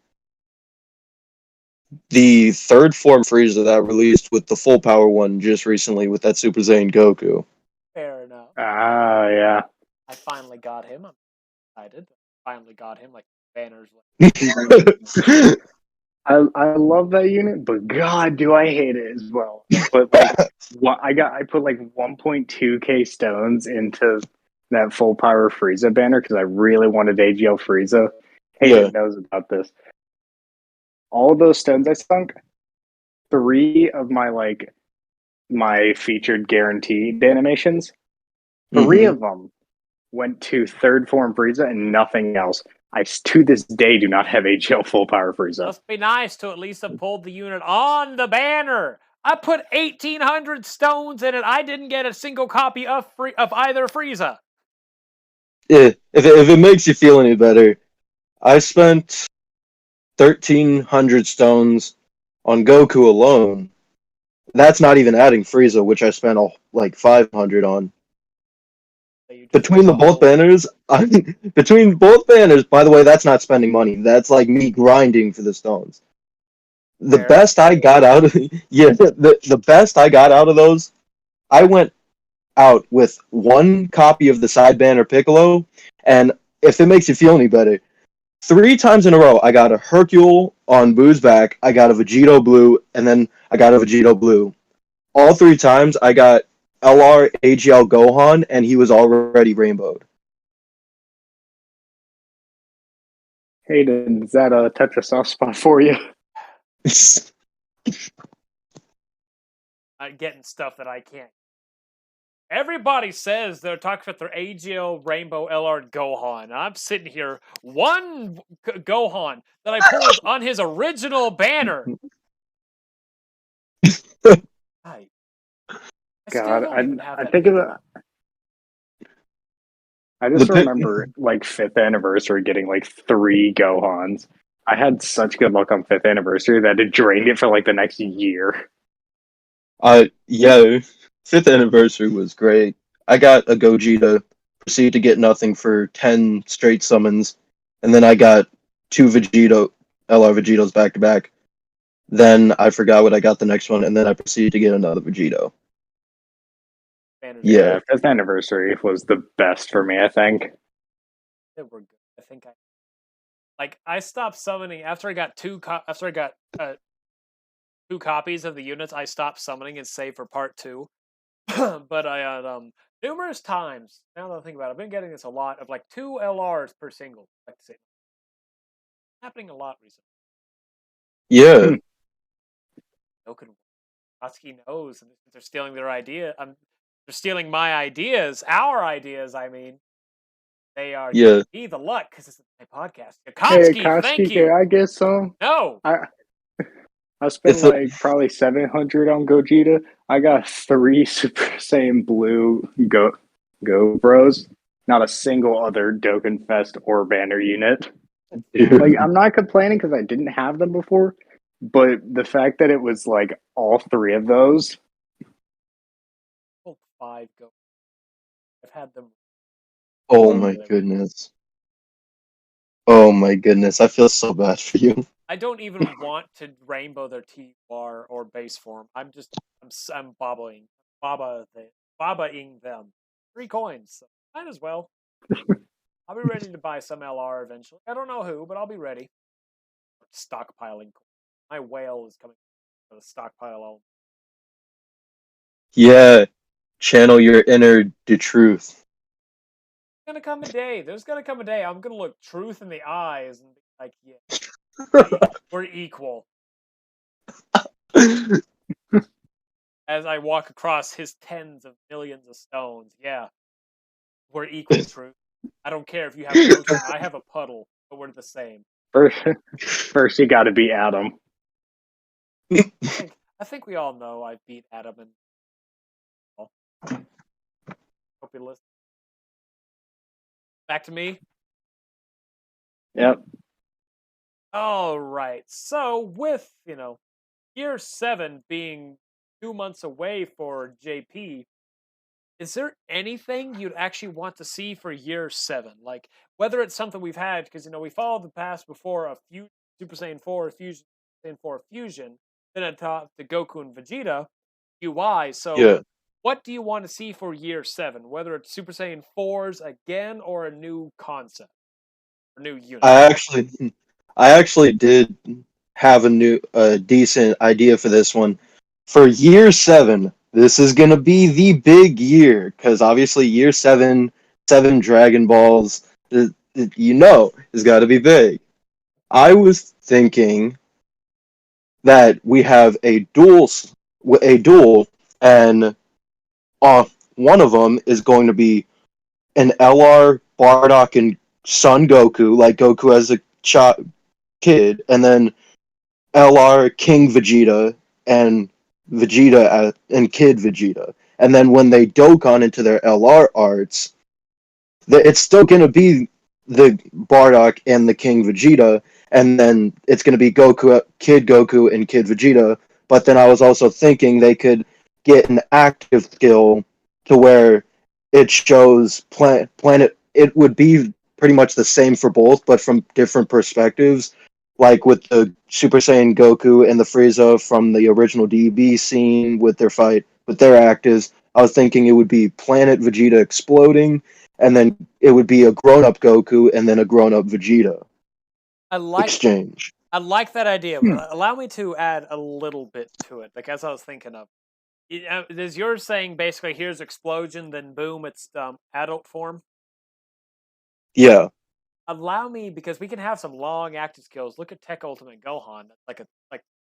the third form Frieza that released with the full power one just recently with that Super Saiyan Goku. fair enough. Ah, yeah. I finally got him. I'm excited. Finally got him. Like banners. I love that unit, but God, do I hate it as well. But like, I put like 1.2k stones into that full power Frieza banner because I really wanted AGL Frieza. Yeah. Hayden knows about this. All of those stones I sunk, 3 of my featured guaranteed animations, 3 Mhm. of them went to third form Frieza and nothing else. I to this day do not have AGL full power Frieza. Must be nice to at least have pulled the unit on the banner. I put 1,800 stones in it. I didn't get a single copy of either Frieza. If it makes you feel any better, I spent 1,300 stones on Goku alone. That's not even adding Frieza, which I spent like 500 on. Between both banners, between both banners. By the way, that's not spending money. That's like me grinding for the stones. The Fair. best I got out of the best I got out of those, I went out with 1 copy of the side banner Piccolo, and if it makes you feel any better, 3 times in a row I got a Hercule on Boo's back, I got a Vegito blue, and then I got a Vegito blue. All 3 times I got LR AGL Gohan, and he was already rainbowed. Hayden, does that touch a soft spot for you? I'm getting stuff that I can't. Everybody says they're talking about their AGL Rainbow LR Gohan. I'm sitting here, one Gohan that I pulled on his original banner. I God, don't even have I that think of Piccolo. it. I just remember like 5th anniversary getting like 3 Gohans. I had such good luck on 5th anniversary that it drained it for like the next year. Yeah, 5th anniversary was great. I got a Gogeta, proceeded to get nothing for 10 straight summons, and then I got 2 LR Vegetos back to back. Then I forgot what I got the next one, and then I proceeded to get another Vegito. Yeah. 5th anniversary was the best for me, I think. They were good. I think I stopped summoning after I got 2 copies of the units. I stopped summoning and saved for part 2. But I had numerous times. Now that I think about it, I've been getting this a lot of like 2 LRs per single. I like to say, happening a lot recently. Yeah. Dokkan Who knows, and they're stealing their idea. They're stealing my ideas, our ideas. I mean, they are giving me the luck because it's my podcast. Hey, Akatsuki, thank Koski, you. can I get some? No, I spent like probably 700 on Gogeta. I got 3 Super Saiyan Blue Go Bros. Not a single other Dokkan Fest or banner unit. Like, I'm not complaining because I didn't have them before, but the fact that it was like all 3 of those. 5 go. I've had them. Oh my goodness. Oh my goodness. I feel so bad for you. I don't even want to rainbow their T bar or base form. I'm babaing them. 3 coins. So might as well. I'll be ready to buy some LR eventually. I don't know who, but I'll be ready. Stockpiling. My whale is coming to the stockpile. Yeah. Channel your inner truth. There's gonna come a day. There's gonna come a day. I'm gonna look truth in the eyes and be like, yeah, we're equal. As I walk across his tens of millions of stones, yeah, we're equal, truth. I don't care if you have an ocean. I have a puddle, but we're the same. First you got to beat Adam. I think we all know I beat Adam and. Hope you listen. Back to me. Yep. All right. So with year 7 being 2 months away for JP, is there anything you'd actually want to see for year 7? Like whether it's something we've had, because we followed the past before a few Super Saiyan 4 Fusion, Saiyan 4 Fusion, then on top the Goku and Vegeta UI. So yeah. What do you want to see for year 7? Whether it's Super Saiyan 4s again or a new concept, or new unit. I actually did have a decent idea for this one. For year 7, this is gonna be the big year because obviously year 7 7 Dragon Balls, it's got to be big. I was thinking that we have a duel, and one of them is going to be an LR Bardock and Son Goku, like Goku as a kid, and then LR King Vegeta and Vegeta and Kid Vegeta. And then when they Dokkan into their LR arts, it's still going to be the Bardock and the King Vegeta, and then it's going to be Kid Goku, and Kid Vegeta. But then I was also thinking they could get an active skill to where it shows planet. It would be pretty much the same for both, but from different perspectives. Like with the Super Saiyan Goku and the Frieza from the original DB scene with their fight with their actives, I was thinking it would be Planet Vegeta exploding, and then it would be a grown-up Goku and then a grown-up Vegeta I like exchange. I like that idea, but allow me to add a little bit to it, like as I was thinking of. Is yours saying basically here's explosion, then boom, it's adult form? Yeah. Allow me, because we can have some long active skills. Look at Tech Ultimate Gohan, like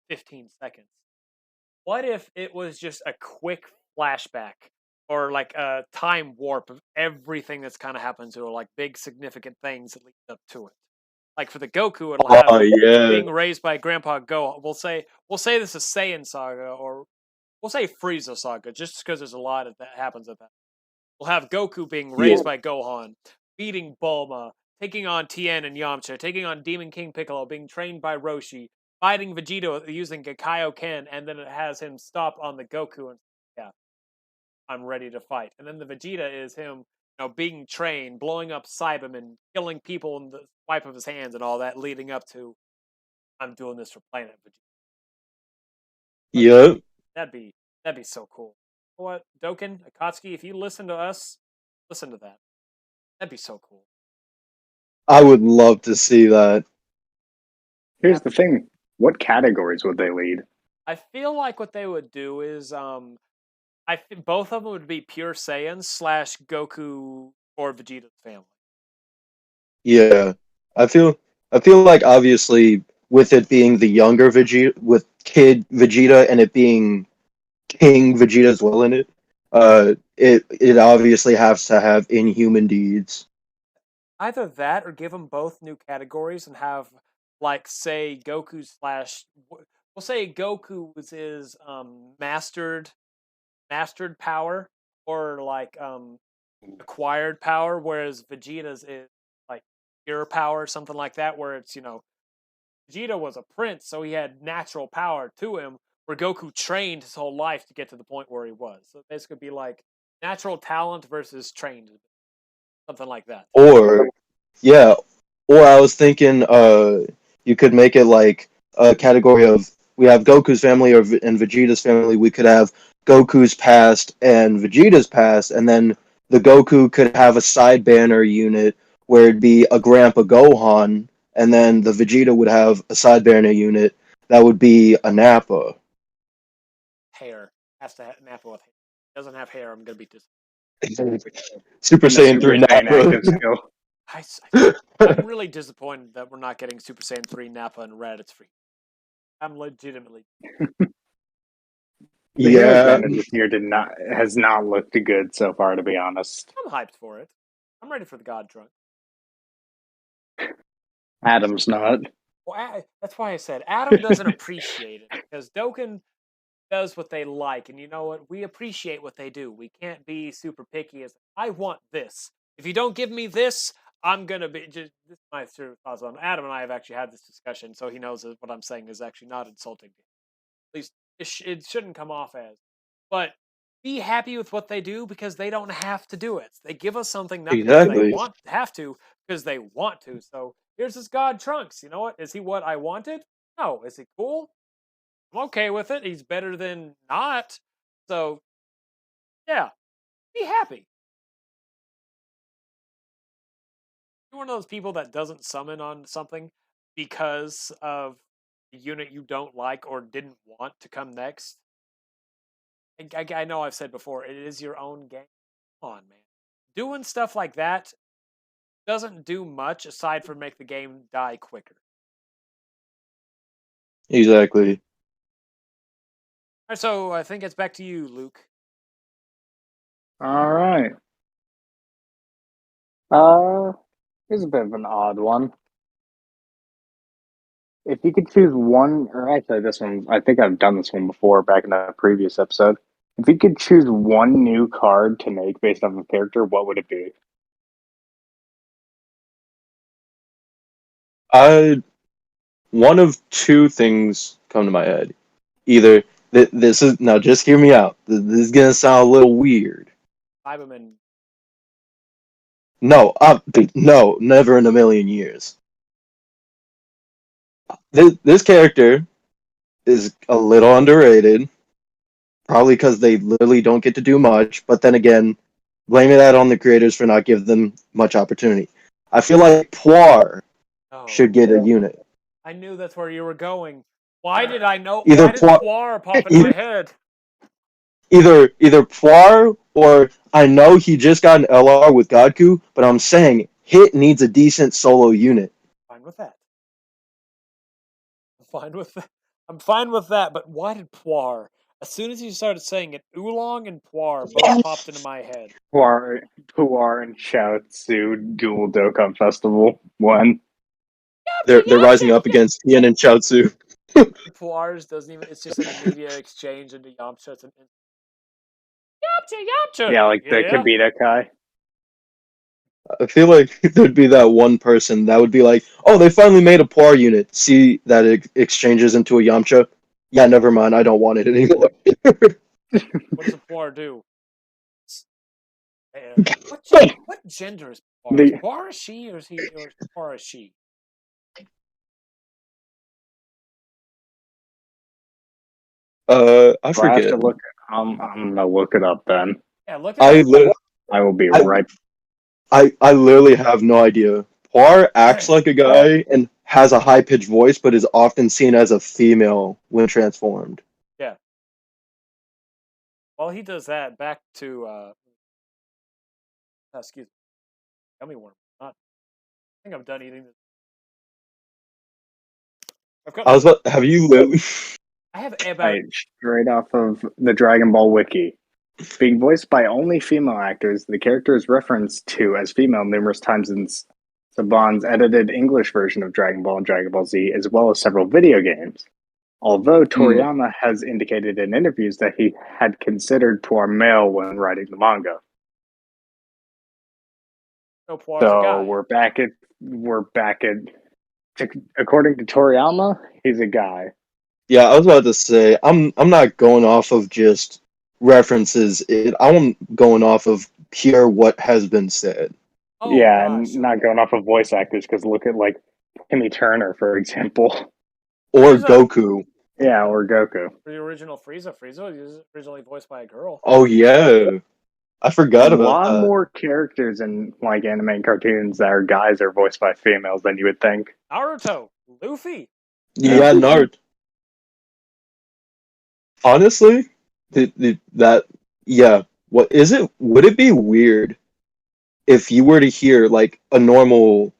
15 seconds. What if it was just a quick flashback or like a time warp of everything that's kind of happened to it, like big significant things that lead up to it? Like for the Goku, it'll have Oh yeah. being raised by Grandpa Go. We'll say this is Saiyan Saga, or we'll say Frieza Saga, just because there's a lot of that happens at that. We'll have Goku being raised by Gohan, beating Bulma, taking on Tien and Yamcha, taking on Demon King Piccolo, being trained by Roshi, fighting Vegeta using Ken, and then it has him stop on the Goku and yeah, I'm ready to fight. And then the Vegeta is him, being trained, blowing up Cybermen, killing people in the swipe of his hands and all that, leading up to I'm doing this for Planet Vegeta. Yep. That'd be so cool. You know what, Dokkan, Akatsuki, if you listen to us, listen to that. That'd be so cool. I would love to see that. Here's the thing: what categories would they lead? I feel like what they would do is, I think both of them would be pure Saiyans / Goku or Vegeta's family. Yeah. I feel like obviously with it being the younger Vegeta with Kid Vegeta and it being King Vegeta as well in it, it obviously has to have inhuman deeds. Either that or give them both new categories and have, like, say Goku / we'll say Goku's is mastered power, or like acquired power, whereas Vegeta's is like pure power, something like that, where it's, Vegeta was a prince, so he had natural power to him, where Goku trained his whole life to get to the point where he was. So it basically be like natural talent versus trained, something like that. Or yeah, or I was thinking you could make it like a category of we have Goku's family and Vegeta's family. We could have Goku's past and Vegeta's past, and then the Goku could have a side banner unit where it'd be a Grandpa Gohan, and then the Vegeta would have a side banner unit that would be a Nappa. Hair has to have Nappa with hair. Doesn't have hair, I'm gonna be Super And the Saiyan 3 Super Saiyan active Nappa. skill. I'm really disappointed that we're not getting Super Saiyan 3 Nappa and Raditz free. I'm legitimately. The Heroes Yeah, banner this year has not looked good so far, to be honest. I'm hyped for it. I'm ready for the God Trunk. Adam's not. Well, that's why I said Adam doesn't appreciate it, because Dokkan does what they like, and you know what? We appreciate what they do. We can't be super picky. As I want this. If you don't give me this, I'm gonna be. Just this is my sort of thoughts on Adam and I have actually had this discussion, so he knows that what I'm saying is actually not insulting. At least it shouldn't come off as. But be happy with what they do, because they don't have to do it. They give us something not because they exactly. have to, because they want to. So here's this God Trunks. You know what? Is he what I wanted? No. Is he cool? I'm okay with it. He's better than not. So yeah, be happy. You're one of those people that doesn't summon on something because of the unit you don't like or didn't want to come next. I know I've said before, it is your own game. Come on, man. doing stuff like that doesn't do much aside from make the game die quicker. Exactly. All right, so I think it's back to you, Luke. All right. Here's a bit of an odd one. If you could choose one, or actually, this one, I think I've done this one before back in a previous episode. If you could choose one new card to make based off a character, what would it be? One of two things come to my head. Either this is now, just hear me out. This is gonna sound a little weird. Cyberman. No, no, never in a million years. This character is a little underrated, probably because they literally don't get to do much. But then again, blaming that on the creators for not giving them much opportunity. I feel like Poir should get a unit. I knew that's where you were going. Why did I know? Either Why did Poir pop in my head? Either Poir, or I know he just got an LR with Godku, but I'm saying Hit needs a decent solo unit. Fine with that. I'm fine with that. But why did Poir? As soon as you started saying it, Oolong and Poir both popped into my head. Puar and Chaozu dual Dokkan Festival one. They're rising up against Tien and Chaozu. Poir's doesn't even. It's just an immediate exchange into Yamcha. It's an Yamcha. Yeah, like the Kibita Kai. I feel like there'd be that one person that would be like, "Oh, they finally made a Poir unit. See that it exchanges into a Yamcha? Yeah, never mind. I don't want it anymore." What does a Poir do? What gender is Poir? Is Poir a she or is he or is Poir a she? I I forget. have to look. I'm gonna look it up then. Yeah, look at I will be right. I literally have no idea. Poir acts like a guy and has a high pitched voice, but is often seen as a female when transformed. Yeah. While he does that, back to excuse me, gummy worm. I think I'm done eating this. Have you literally? I have about straight off of the Dragon Ball wiki. Being voiced by only female actors, the character is referenced to as female numerous times in Saban's edited English version of Dragon Ball and Dragon Ball Z, as well as several video games. Although Toriyama has indicated in interviews that he had considered Poir male when writing the manga. No, Poir's a guy. we're back at according to Toriyama, he's a guy. Yeah, I was about to say I'm not going off of just references. I'm going off of pure what has been said. Oh, yeah, gosh, and not going off of voice actors, because look at like Timmy Turner, for example. Or Goku. Yeah, or Goku. The original Frieza. Frieza was originally voiced by a girl. Oh yeah, I forgot about that. A lot more characters in like anime and cartoons that are guys are voiced by females than you would think. Naruto, Luffy. Yeah, Naruto. Honestly, what is it? Would it be weird if you were to hear like a normal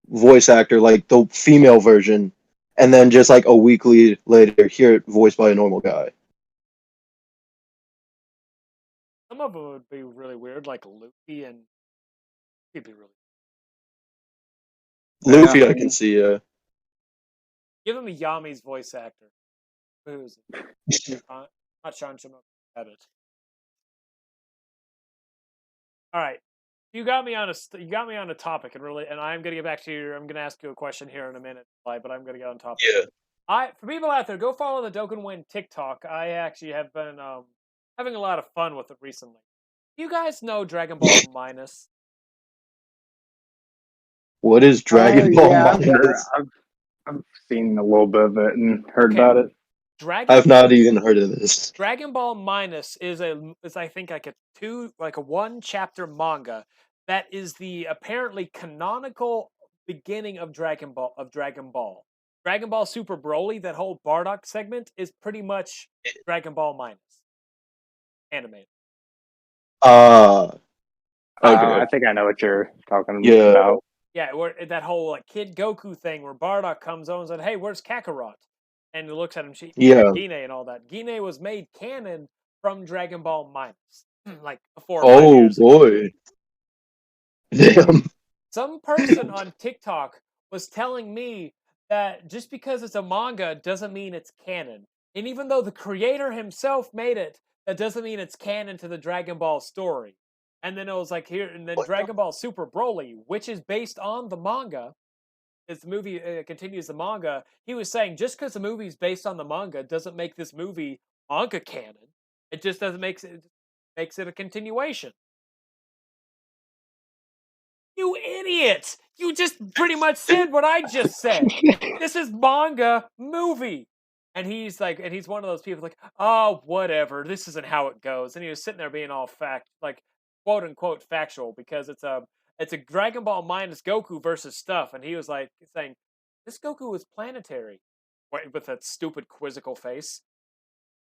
voice actor, like the female version, and then just like a week later hear it voiced by a normal guy? Some of them would be really weird, like Luffy, and it'd be really. Luffy, I can see. Give him a Yami's voice actor. Who's it? Not Sean Shimoda. Edit. All right, you got me on a topic, and I'm gonna get back to you. I'm gonna ask you a question here in a minute, but I'm gonna get on topic. Yeah. For people out there, go follow the Dokkan Who TikTok. I actually have been having a lot of fun with it recently. You guys know Dragon Ball Minus? What is Dragon Ball Minus? I've seen a little bit of it and heard about it. I've not even heard of this. Dragon Ball Minus is I think like a one chapter manga that is the apparently canonical beginning of Dragon Ball. Dragon Ball Super Broly, that whole Bardock segment is pretty much Dragon Ball Minus animated. Okay. I think I know what you're talking Yeah. about. Yeah, where that whole like Kid Goku thing where Bardock comes on and said, "Hey, where's Kakarot?" And he looks at him, Yeah. Gine and all that. Gine was made canon from Dragon Ball Minus, like 4 or 5 Oh years ago. boy. Damn. Some person on TikTok was telling me that just because it's a manga doesn't mean it's canon. And even though the creator himself made it, that doesn't mean it's canon to the Dragon Ball story. And then it was like here, and then What the- Dragon Ball Super Broly, which is based on the manga, as the movie continues the manga, he was saying just because the movie's based on the manga doesn't make this movie manga canon. It just doesn't makes it a continuation. You idiot! You just pretty much said what I just said. This is manga movie. And he's like, and he's one of those people like, oh, whatever. This isn't how it goes. And he was sitting there being all like quote unquote factual because it's a Dragon Ball minus Goku versus stuff. And he was like saying, this Goku is planetary, with that stupid quizzical face.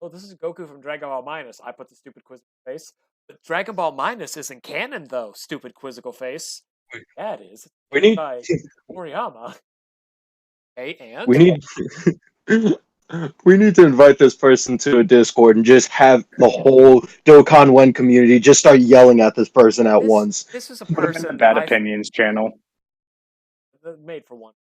Oh, this is Goku from Dragon Ball Minus. I put the stupid quizzical face. But Dragon Ball Minus isn't canon though. Stupid quizzical face. Yeah, it is. We It's need by Moriyama. Okay, and we need we need to invite this person to a Discord and just have the whole Dokkan One community just start yelling at this person at once. this is a Put him in the person Bad that Opinions channel. made for one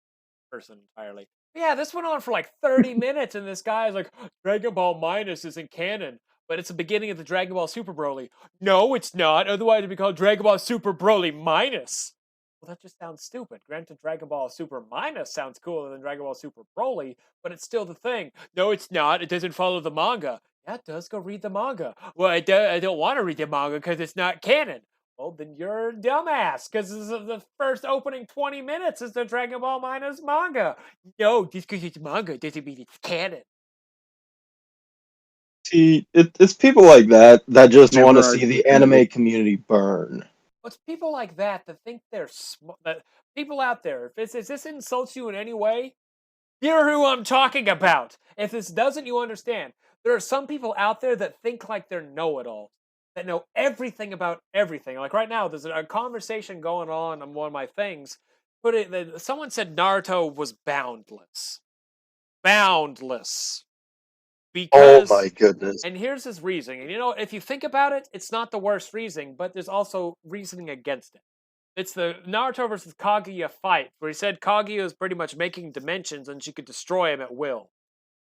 person entirely. Yeah, this went on for like 30 minutes, and this guy is like, Dragon Ball Minus isn't canon, but it's the beginning of the Dragon Ball Super Broly. No, it's not. Otherwise, it'd be called Dragon Ball Super Broly Minus. Well, that just sounds stupid. Granted, Dragon Ball Super Minus sounds cooler than Dragon Ball Super Broly, but it's still the thing. No, it's not. It doesn't follow the manga. Yeah, it does. Go read the manga. Well, I don't want to read the manga because it's not canon. Well, then you're a dumbass because the first opening 20 minutes is the Dragon Ball Minus manga. No, just because it's manga doesn't mean it's canon. See, it's people like that that just want to Never see the argued. anime community burn. It's people like that think they're that people out there. If this insults you in any way, you're who I'm talking about. If this doesn't, you understand. There are some people out there that think like they're know-it-alls, that know everything about everything. Like right now, there's a conversation going on one of my things. Someone said Naruto was boundless. Boundless. Oh Because, my goodness. and here's his reasoning. And if you think about it, it's not the worst reasoning, but there's also reasoning against it. It's the Naruto versus Kaguya fight, where he said Kaguya is pretty much making dimensions and she could destroy him at will.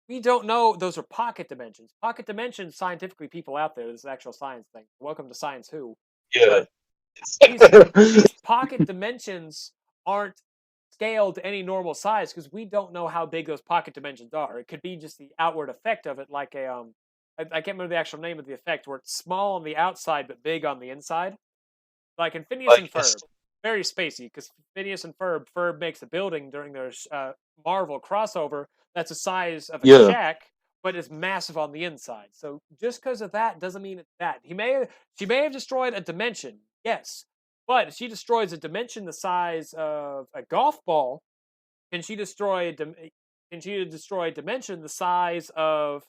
We don't know those are pocket dimensions. Pocket dimensions, scientifically, people out there, this is an actual science thing. Welcome to Science Who. Yeah. These pocket dimensions aren't scaled to any normal size because we don't know how big those pocket dimensions are. It could be just the outward effect of it, like I can't remember the actual name of the effect, where it's small on the outside but big on the inside. Like in Phineas and Ferb, very spacey because Phineas and Ferb makes a building during their Marvel crossover that's the size of a shack, but it's massive on the inside. So just because of that doesn't mean it's that. She may have destroyed a dimension, yes, but if she destroys a dimension the size of a golf ball, can she destroy a dimension the size of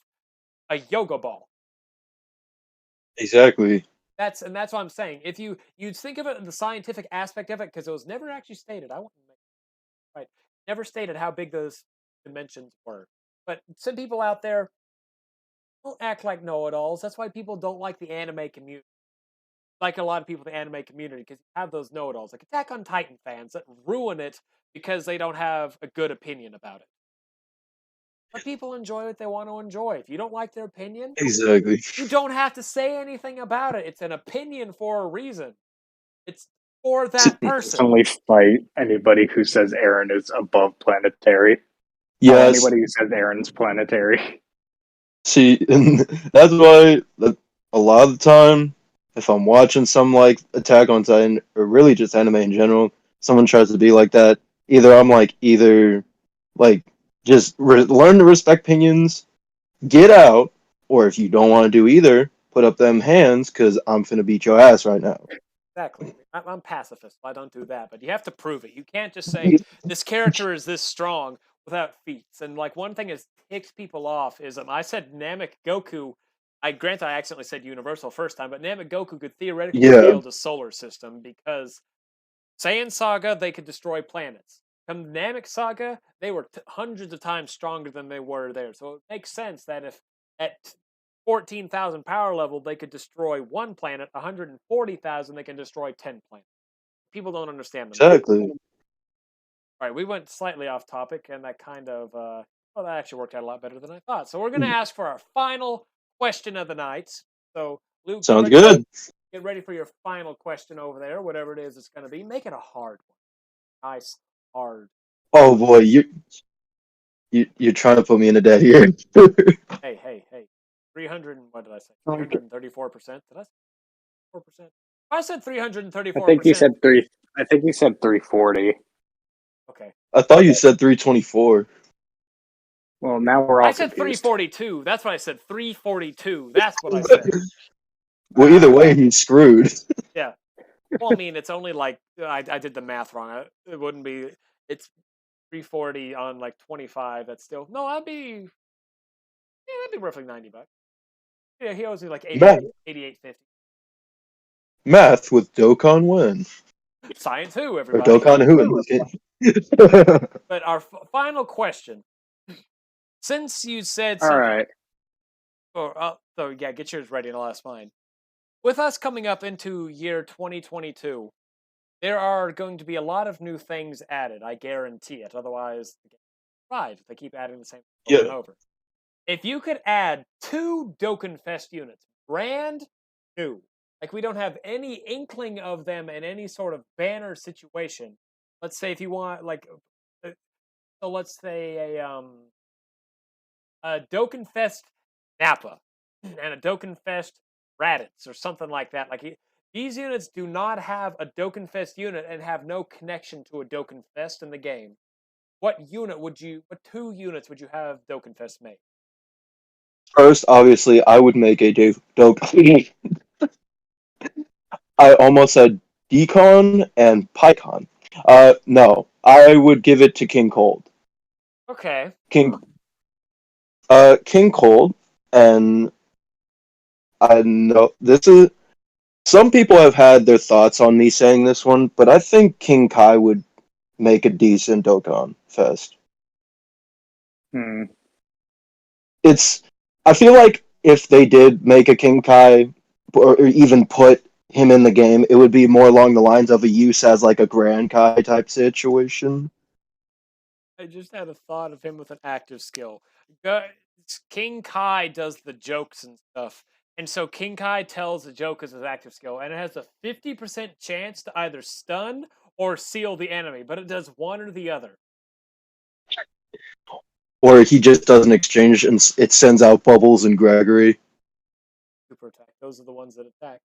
a yoga ball? Exactly. That's what I'm saying. If you'd think of it in the scientific aspect of it, because it was never actually stated. I wouldn't make right. Never stated how big those dimensions were. But some people out there don't act like know-it-alls. That's why people don't like the anime community. Like a lot of people in the anime community, because you have those know-it-alls, like Attack on Titan fans that ruin it because they don't have a good opinion about it. But people enjoy what they want to enjoy. If you don't like their opinion, Exactly. you don't have to say anything about it. It's an opinion for a reason. It's for that person. Personally fight anybody who says Aaron is above planetary. Yes. Anybody who says Aaron's planetary. See, and that's why a lot of the time, if I'm watching some like Attack on Titan or really just anime in general, someone tries to be like that. Either just learn to respect opinions, get out, or if you don't want to do either, put up them hands because I'm finna beat your ass right now. Exactly. I'm pacifist. I don't do that, but you have to prove it. You can't just say this character is this strong without feats. And like one thing that ticks people off is I said Namek Goku. Granted, I accidentally said universal first time, but Namek Goku could theoretically Yeah. scale the solar system because Saiyan Saga, they could destroy planets. Come Namek Saga, they were hundreds of times stronger than they were there. So it makes sense that if at 14,000 power level they could destroy one planet, 140,000 they can destroy 10 planets. People don't understand them. Exactly. All right, we went slightly off topic, and that kind of well, that actually worked out a lot better than I thought. So we're going to ask for our final question of the night. So Luke, Sounds good. get ready for your final question over there, whatever it is it's going to be. Make it a hard one. Nice, hard. Oh boy, you're trying to put me in a debt here. Hey. 300, what did I say? 334%? Did I say 4%? I said 334%. I think you said 340. Okay. I thought you said 324. Well, now we're all I said confused. 342. That's what I said. 342. That's what I said. Well, either way, he's screwed. Yeah. Well, I mean, it's only like I did the math wrong. It wouldn't be. It's 340 on like 25. That's still no. That'd be roughly $90. Yeah, he owes me like 88.50. Math with Dokkan Win. Science who, Or everybody. Dokkan Who. But our final question, since you said All something, right. so yeah, get yours ready and I'll ask mine. With us coming up into year 2022, there are going to be a lot of new things added. I guarantee it. Otherwise, right? They keep adding the same over and over. If you could add 2 Dokkan Fest units, brand new, like we don't have any inkling of them in any sort of banner situation. Let's say if you want, like, so let's say a Dokkan Fest Nappa and a Dokkan Fest Raditz or something like that. Like these units do not have a Dokkan Fest unit and have no connection to a Dokkan Fest in the game. What 2 units would you have Dokkan Fest make? First, obviously, I would make a Dokkan. I almost said Decon and Pycon. No, I would give it to King Cold. Okay. King Cold, and I know this is. Some people have had their thoughts on me saying this one, but I think King Kai would make a decent Dokkan Fest. I feel like if they did make a King Kai, or even put him in the game, it would be more along the lines of a use as like a Grand Kai type situation. I just had a thought of him with an active skill. King Kai does the jokes and stuff. And so King Kai tells the joke as his active skill, and it has a 50% chance to either stun or seal the enemy, but it does one or the other. Or he just does an exchange and it sends out Bubbles and Gregory. Super attack. Those are the ones that attack.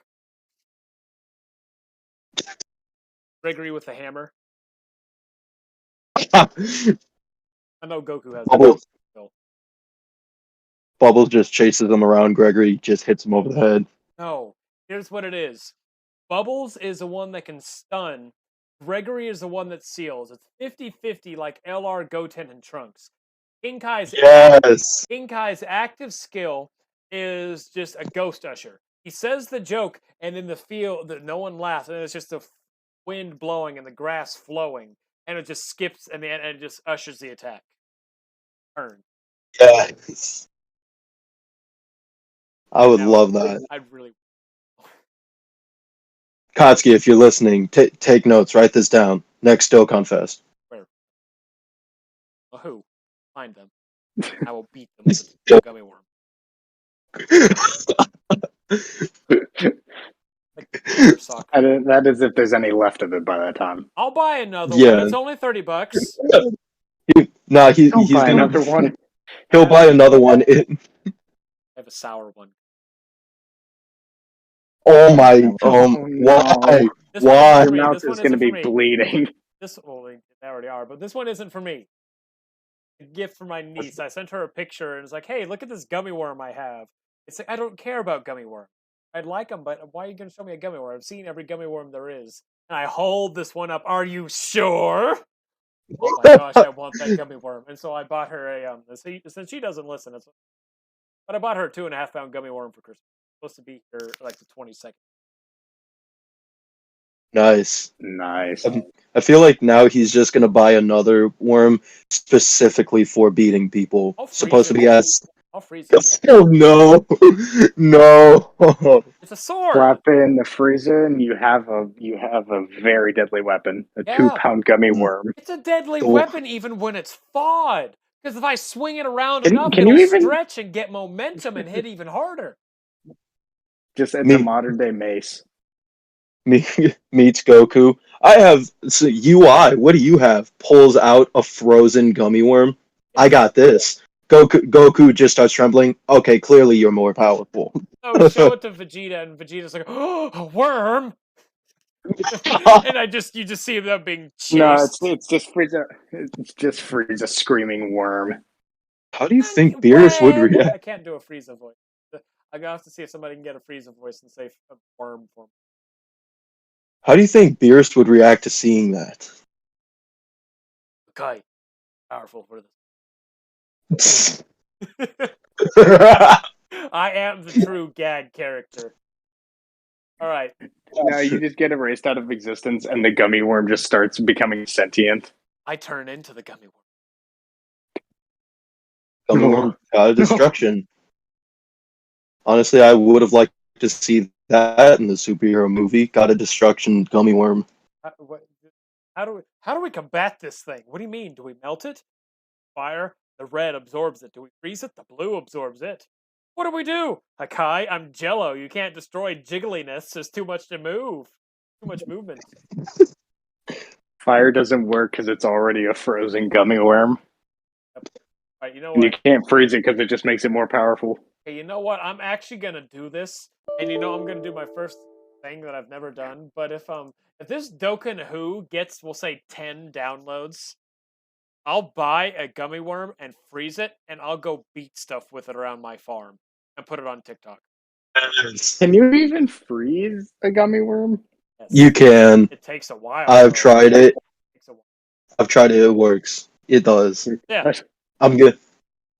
Gregory with the hammer. I know Goku has Bubbles. skill. Bubbles just chases him around. Gregory just hits him over the head. No, here's what it is. Bubbles is the one that can stun. Gregory is the one that seals. It's 50-50 like LR, Goten, and Trunks. King Kai's active skill is just a ghost usher. He says the joke, and in the field, no one laughs, and it's just the wind blowing and the grass flowing, and it just skips, and it just ushers the attack. Turn. Yes. I would love that. I'd really. Kotsky, if you're listening, take notes. Write this down. Next Dokkan Fest. Where? Who? Find them. I will beat them with a gummy worm. That is if there's any left of it by that time. I'll buy another one. It's only $30. He's buy another one. He'll buy another one. I have a sour one. Oh my! No. Why? Your mouth is going to be bleeding. They already are, but this one isn't for me. A gift for my niece. I sent her a picture and it's like, hey, look at this gummy worm I have. It's like, I don't care about gummy worms. I'd like them, but why are you going to show me a gummy worm? I've seen every gummy worm there is. And I hold this one up. Are you sure? Oh my gosh, I want that gummy worm. And so I bought her a, since she doesn't listen, But I bought her a 2.5-pound gummy worm for Christmas. It's supposed to be here like the 22nd. Nice. Nice. I feel like now he's just gonna buy another worm specifically for beating people. I'll freeze Supposed to it. be as. I'll freeze it. Oh no, no. It's a sword. Slap it in the freezer, and you have a very deadly weapon. A Yeah. 2-pound gummy worm. It's a deadly The- weapon even when it's thawed. Because if I swing it around Can- enough, can it'll you even- stretch and get momentum and hit even harder. Just it's Me- a modern day mace. Meets Goku. I have UI. What do you have? Pulls out a frozen gummy worm. I got this. Goku just starts trembling. Okay, clearly you're more powerful. So show it to Vegeta, and Vegeta's like, "Oh, a worm!" And you just see them being chased. No, it's just Frieza. It's just Frieza screaming worm. How do you think Beerus would react? I can't do a Frieza voice. I'm gonna have to see if somebody can get a Frieza voice and say a worm for me. How do you think Beerus would react to seeing that? Okay, powerful for That's this. I am the true gag character. All right. No, you just get erased out of existence, and the gummy worm just starts becoming sentient. I turn into the gummy Gummy worm, destruction. Honestly, I would have liked to see that in the superhero movie. Got a destruction gummy worm. worm. How do we combat this thing? What do you mean? Do we melt it? Fire. The red absorbs it. Do we freeze it? The blue absorbs it. What do we do? Hakai, I'm Jello. You can't destroy jiggliness. There's too much to move. Too much movement. Fire doesn't work because it's already a frozen gummy worm. All right, you know And you what? can't freeze it because it just makes it more powerful. Okay, you know what? I'm actually gonna do this, and I'm gonna do my first thing that I've never done. But if this Dokkan Who gets, we'll say, 10 downloads, I'll buy a gummy worm and freeze it, and I'll go beat stuff with it around my farm and put it on TikTok. Can you even freeze a gummy worm? Yes. You can. It takes a while. I've tried it. It takes a while. I've tried it. It works. It does. Yeah. I'm good.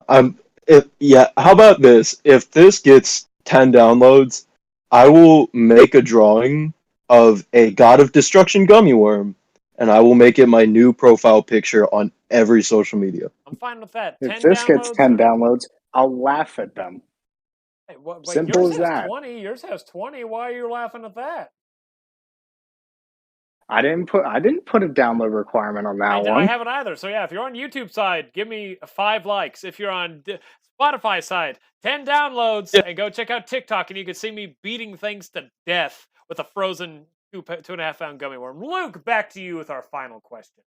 How about this? If this gets 10 downloads, I will make a drawing of a God of Destruction gummy worm, and I will make it my new profile picture on every social media. I'm fine with that. If this gets 10 downloads, I'll laugh at them. Hey, wait, Simple yours as has that. 20. Yours has 20. Why are you laughing at that? I didn't put a download requirement on that one. I haven't either. So yeah, if you're on YouTube side, give me 5 likes. If you're on Spotify side, 10 downloads, and go check out TikTok, and you can see me beating things to death with a frozen 2.5-pound gummy worm. Luke, back to you with our final question.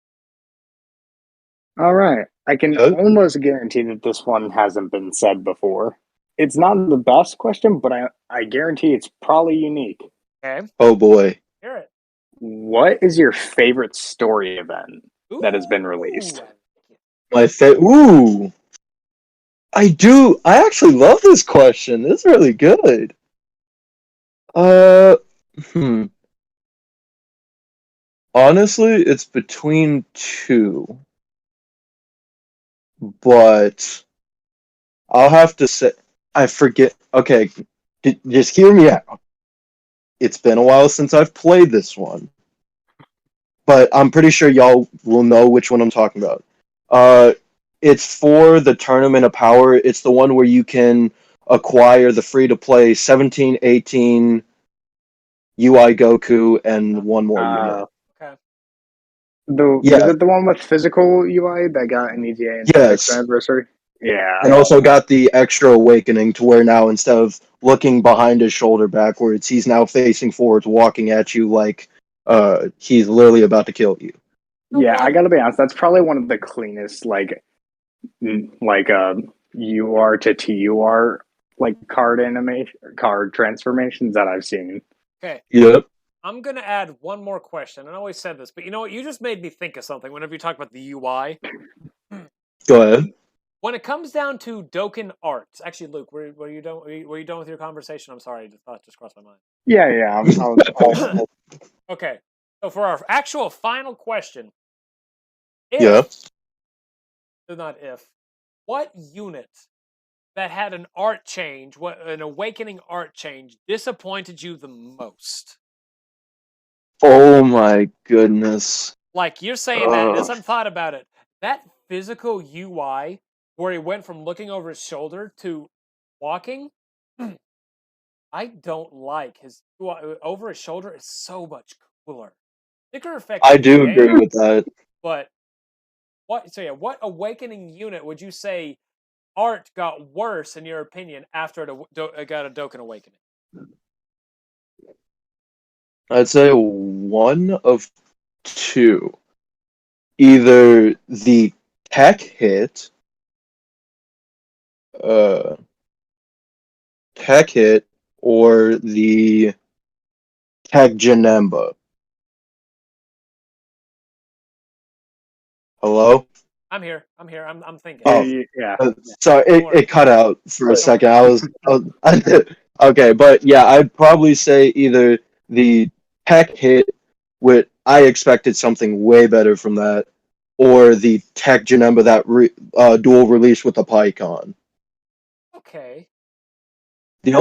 All right. I can almost guarantee that this one hasn't been said before. It's not the best question, but I guarantee it's probably unique. Okay. Oh boy. Hear it. What is your favorite story event that has been released? Ooh. I do. I actually love this question. It's really good. Honestly, it's between 2. But I'll have to say, I forget. Okay, just hear me out. It's been a while since I've played this one, but I'm pretty sure y'all will know which one I'm talking about. It's for the Tournament of Power. It's the one where you can acquire the free-to-play 17, 18 UI Goku and one more unit. Okay. Was it the one with physical UI that got an ETA in the 6th anniversary? Yeah. And also got the extra awakening to where now instead of looking behind his shoulder backwards, he's now facing forwards, walking at you like he's literally about to kill you. Yeah, I gotta be honest, that's probably one of the cleanest UR to TUR card transformations that I've seen. Okay. Yep. I'm gonna add one more question. I always said this, but you know what? You just made me think of something whenever you talk about the UI. Go ahead. When it comes down to Dokkan arts, actually, Luke, were you done? Were you done with your conversation? I'm sorry, the thought just crossed my mind. Yeah. Okay, so for our actual final question, what unit that had an art change, an awakening art change, disappointed you the most? Oh my goodness. Like, you're saying that, and as I've thought about it, that physical UI where he went from looking over his shoulder to walking, I don't like his UI over his shoulder is so much cooler. Sticker effect I in do agree game, with that. but what awakening unit would you say art got worse in your opinion after it got a Dokkan Awakening? I'd say one of two. Either the tech hit, uh, tech hit, or the tech Janemba. Hello? I'm here. I'm thinking. Oh, Yeah. sorry, it cut out for a second. Okay, but yeah, I'd probably say either the tech hit, which I expected something way better from that, or the tech Janemba that dual release with the PyCon. Okay. The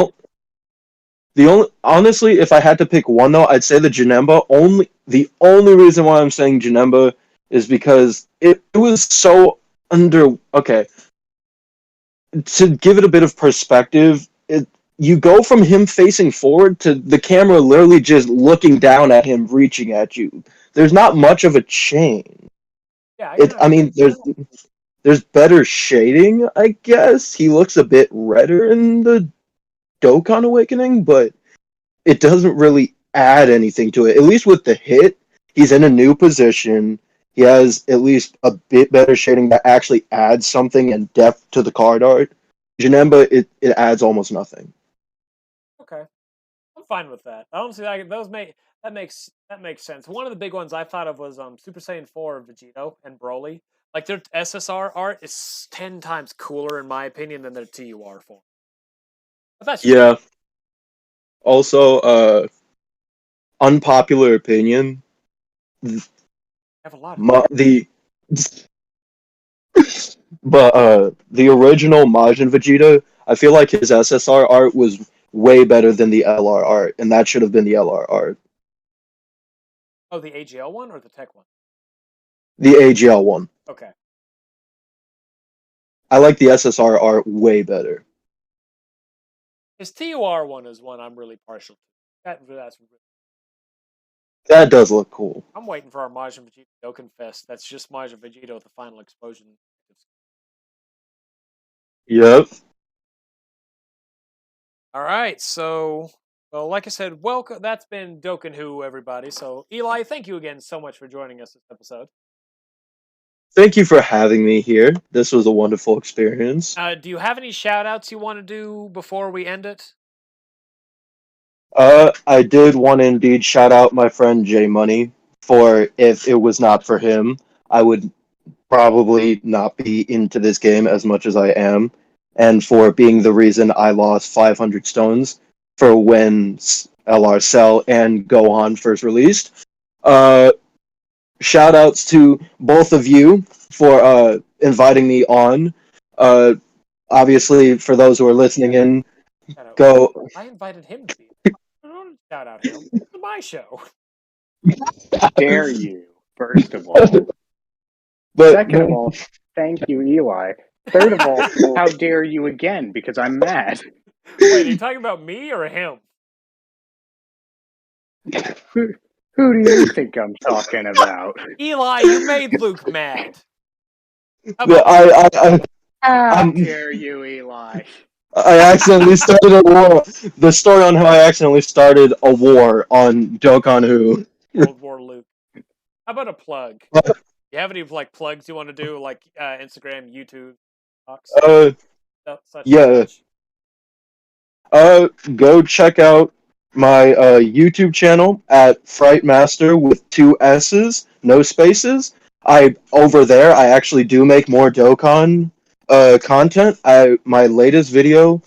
only, honestly, if I had to pick one though, I'd say the Janemba. The only reason why I'm saying Janemba is because it was so under. Okay, to give it a bit of perspective, you go from him facing forward to the camera literally just looking down at him, reaching at you. There's not much of a change. Yeah, I mean, there's better shading, I guess. He looks a bit redder in the Dokkan Awakening, but it doesn't really add anything to it. At least with the hit, he's in a new position. He has at least a bit better shading that actually adds something and depth to the card art. Janemba, it adds almost nothing. Okay. I'm fine with that. Honestly, that makes sense. One of the big ones I thought of was Super Saiyan 4 Vegito and Broly. Like their SSR art is 10 times cooler in my opinion than their TUR form. But that's Yeah. Also, unpopular opinion. I have a lot of the original Majin Vegeta, I feel like his SSR art was way better than the LR art, and that should have been the LR art. Oh, the AGL one or the Tech one? The AGL one. Okay. I like the SSR art way better. His TUR one is one I'm really partial to. That does look cool. I'm waiting for our Majin Vegeta Dokkan Fest. That's just Majin Vegeta with the final explosion. Yep. All right, so well, like I said, welcome. That's been Dokkan Who, everybody. So Eli, thank you again so much for joining us this episode. Thank you for having me here. This was a wonderful experience. Do you have any shout outs you want to do before we end it? I did want to indeed shout out my friend J Money, for if it was not for him, I would probably not be into this game as much as I am, and for being the reason I lost 500 stones for when LR Cell and Go On first released. Shout outs to both of you for inviting me on. Obviously, for those who are listening in, go. I invited him to be. I don't shout out him. It's my show. Dare you, first of all. But Second of all, thank you, Eli. Third of all, how dare you again, because I'm mad. Wait, are you talking about me or him? Who do you think I'm talking about? Eli, you made Luke mad. How dare you, Eli? I accidentally started a war. The story on how I accidentally started a war on Dokkan Who. World War Luke. How about a plug? You have any like plugs you want to do, like Instagram, YouTube, talks? Yeah. Go check out my YouTube channel at Frightmaster with 2 S's, no spaces. Over there I actually do make more Dokkan content. My latest video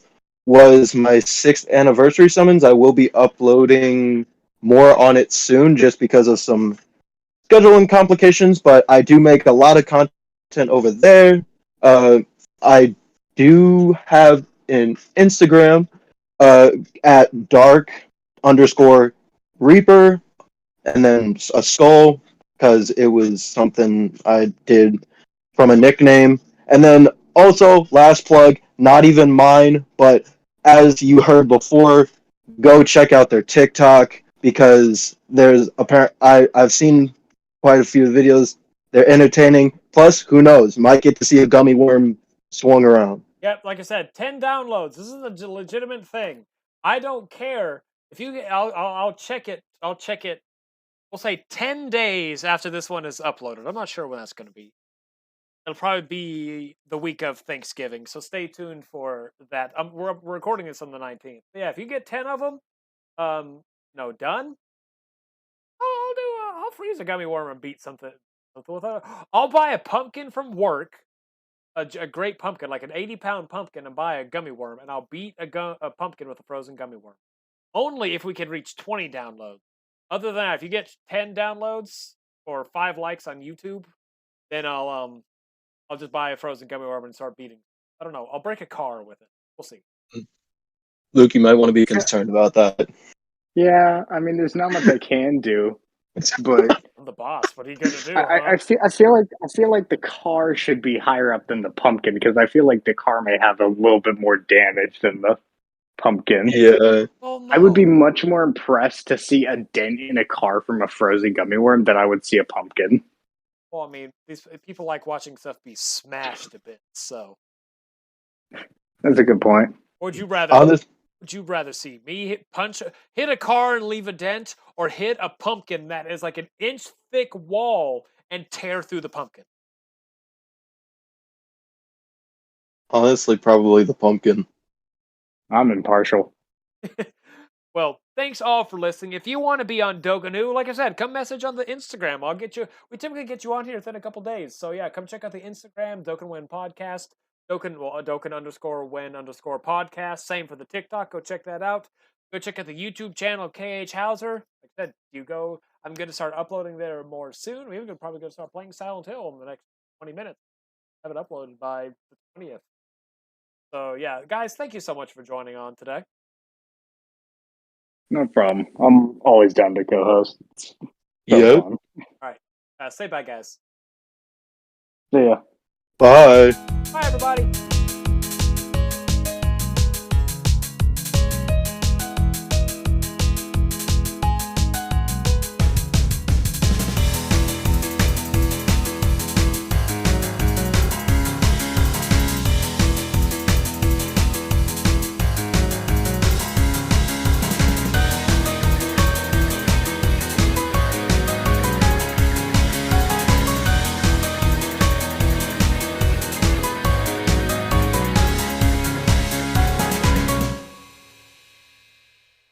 was my 6th anniversary summons. I will be uploading more on it soon just because of some scheduling complications, but I do make a lot of content over there. I do have an Instagram at dark_reaper and then a skull because it was something I did from a nickname. And then also, last plug, not even mine, but as you heard before, go check out their TikTok because there's I've seen quite a few videos. They're entertaining. Plus, who knows? Might get to see a gummy worm swung around. Yep, like I said, 10 downloads. This is a legitimate thing. I don't care if you. I'll check it. I'll check it. We'll say 10 days after this one is uploaded. I'm not sure when that's going to be. It'll probably be the week of Thanksgiving, so stay tuned for that. We're recording this on the 19th. Yeah, if you get 10 of them, done. I'll freeze a gummy worm and beat something with it. I'll buy a pumpkin from work, a great pumpkin, like an 80-pound pumpkin, and buy a gummy worm, and I'll beat a pumpkin with a frozen gummy worm. Only if we can reach 20 downloads. Other than that, if you get 10 downloads or 5 likes on YouTube, then I'll just buy a frozen gummy worm and start beating. I don't know. I'll break a car with it. We'll see. Luke, you might want to be concerned about that. Yeah, I mean, there's not much I can do, but I'm the boss. What are you gonna do? I feel like the car should be higher up than the pumpkin because I feel like the car may have a little bit more damage than the pumpkin. Yeah. Well, no. I would be much more impressed to see a dent in a car from a frozen gummy worm than I would see a pumpkin. Well, I mean, these people like watching stuff be smashed a bit. So, That's a good point. or would you rather? Would you rather see me hit a car and leave a dent, or hit a pumpkin that is like an inch thick wall and tear through the pumpkin? Honestly, probably the pumpkin. I'm impartial. Well, thanks all for listening. If you want to be on Dokkan Who, like I said, come message on the Instagram. I'll get you. We typically get you on here within a couple days. So yeah, come check out the Instagram, Dokkan When Podcast. Dokkan_When_podcast. Same for the TikTok. Go check that out. Go check out the YouTube channel, KH Hauser. Like I said, I'm going to start uploading there more soon. We're probably going to start playing Silent Hill in the next 20 minutes. Have it uploaded by the 20th. So yeah, guys, thank you so much for joining on today. No problem. I'm always down to co-host. Yep. Fun. All right. Say bye, guys. See ya. Bye. Bye, everybody.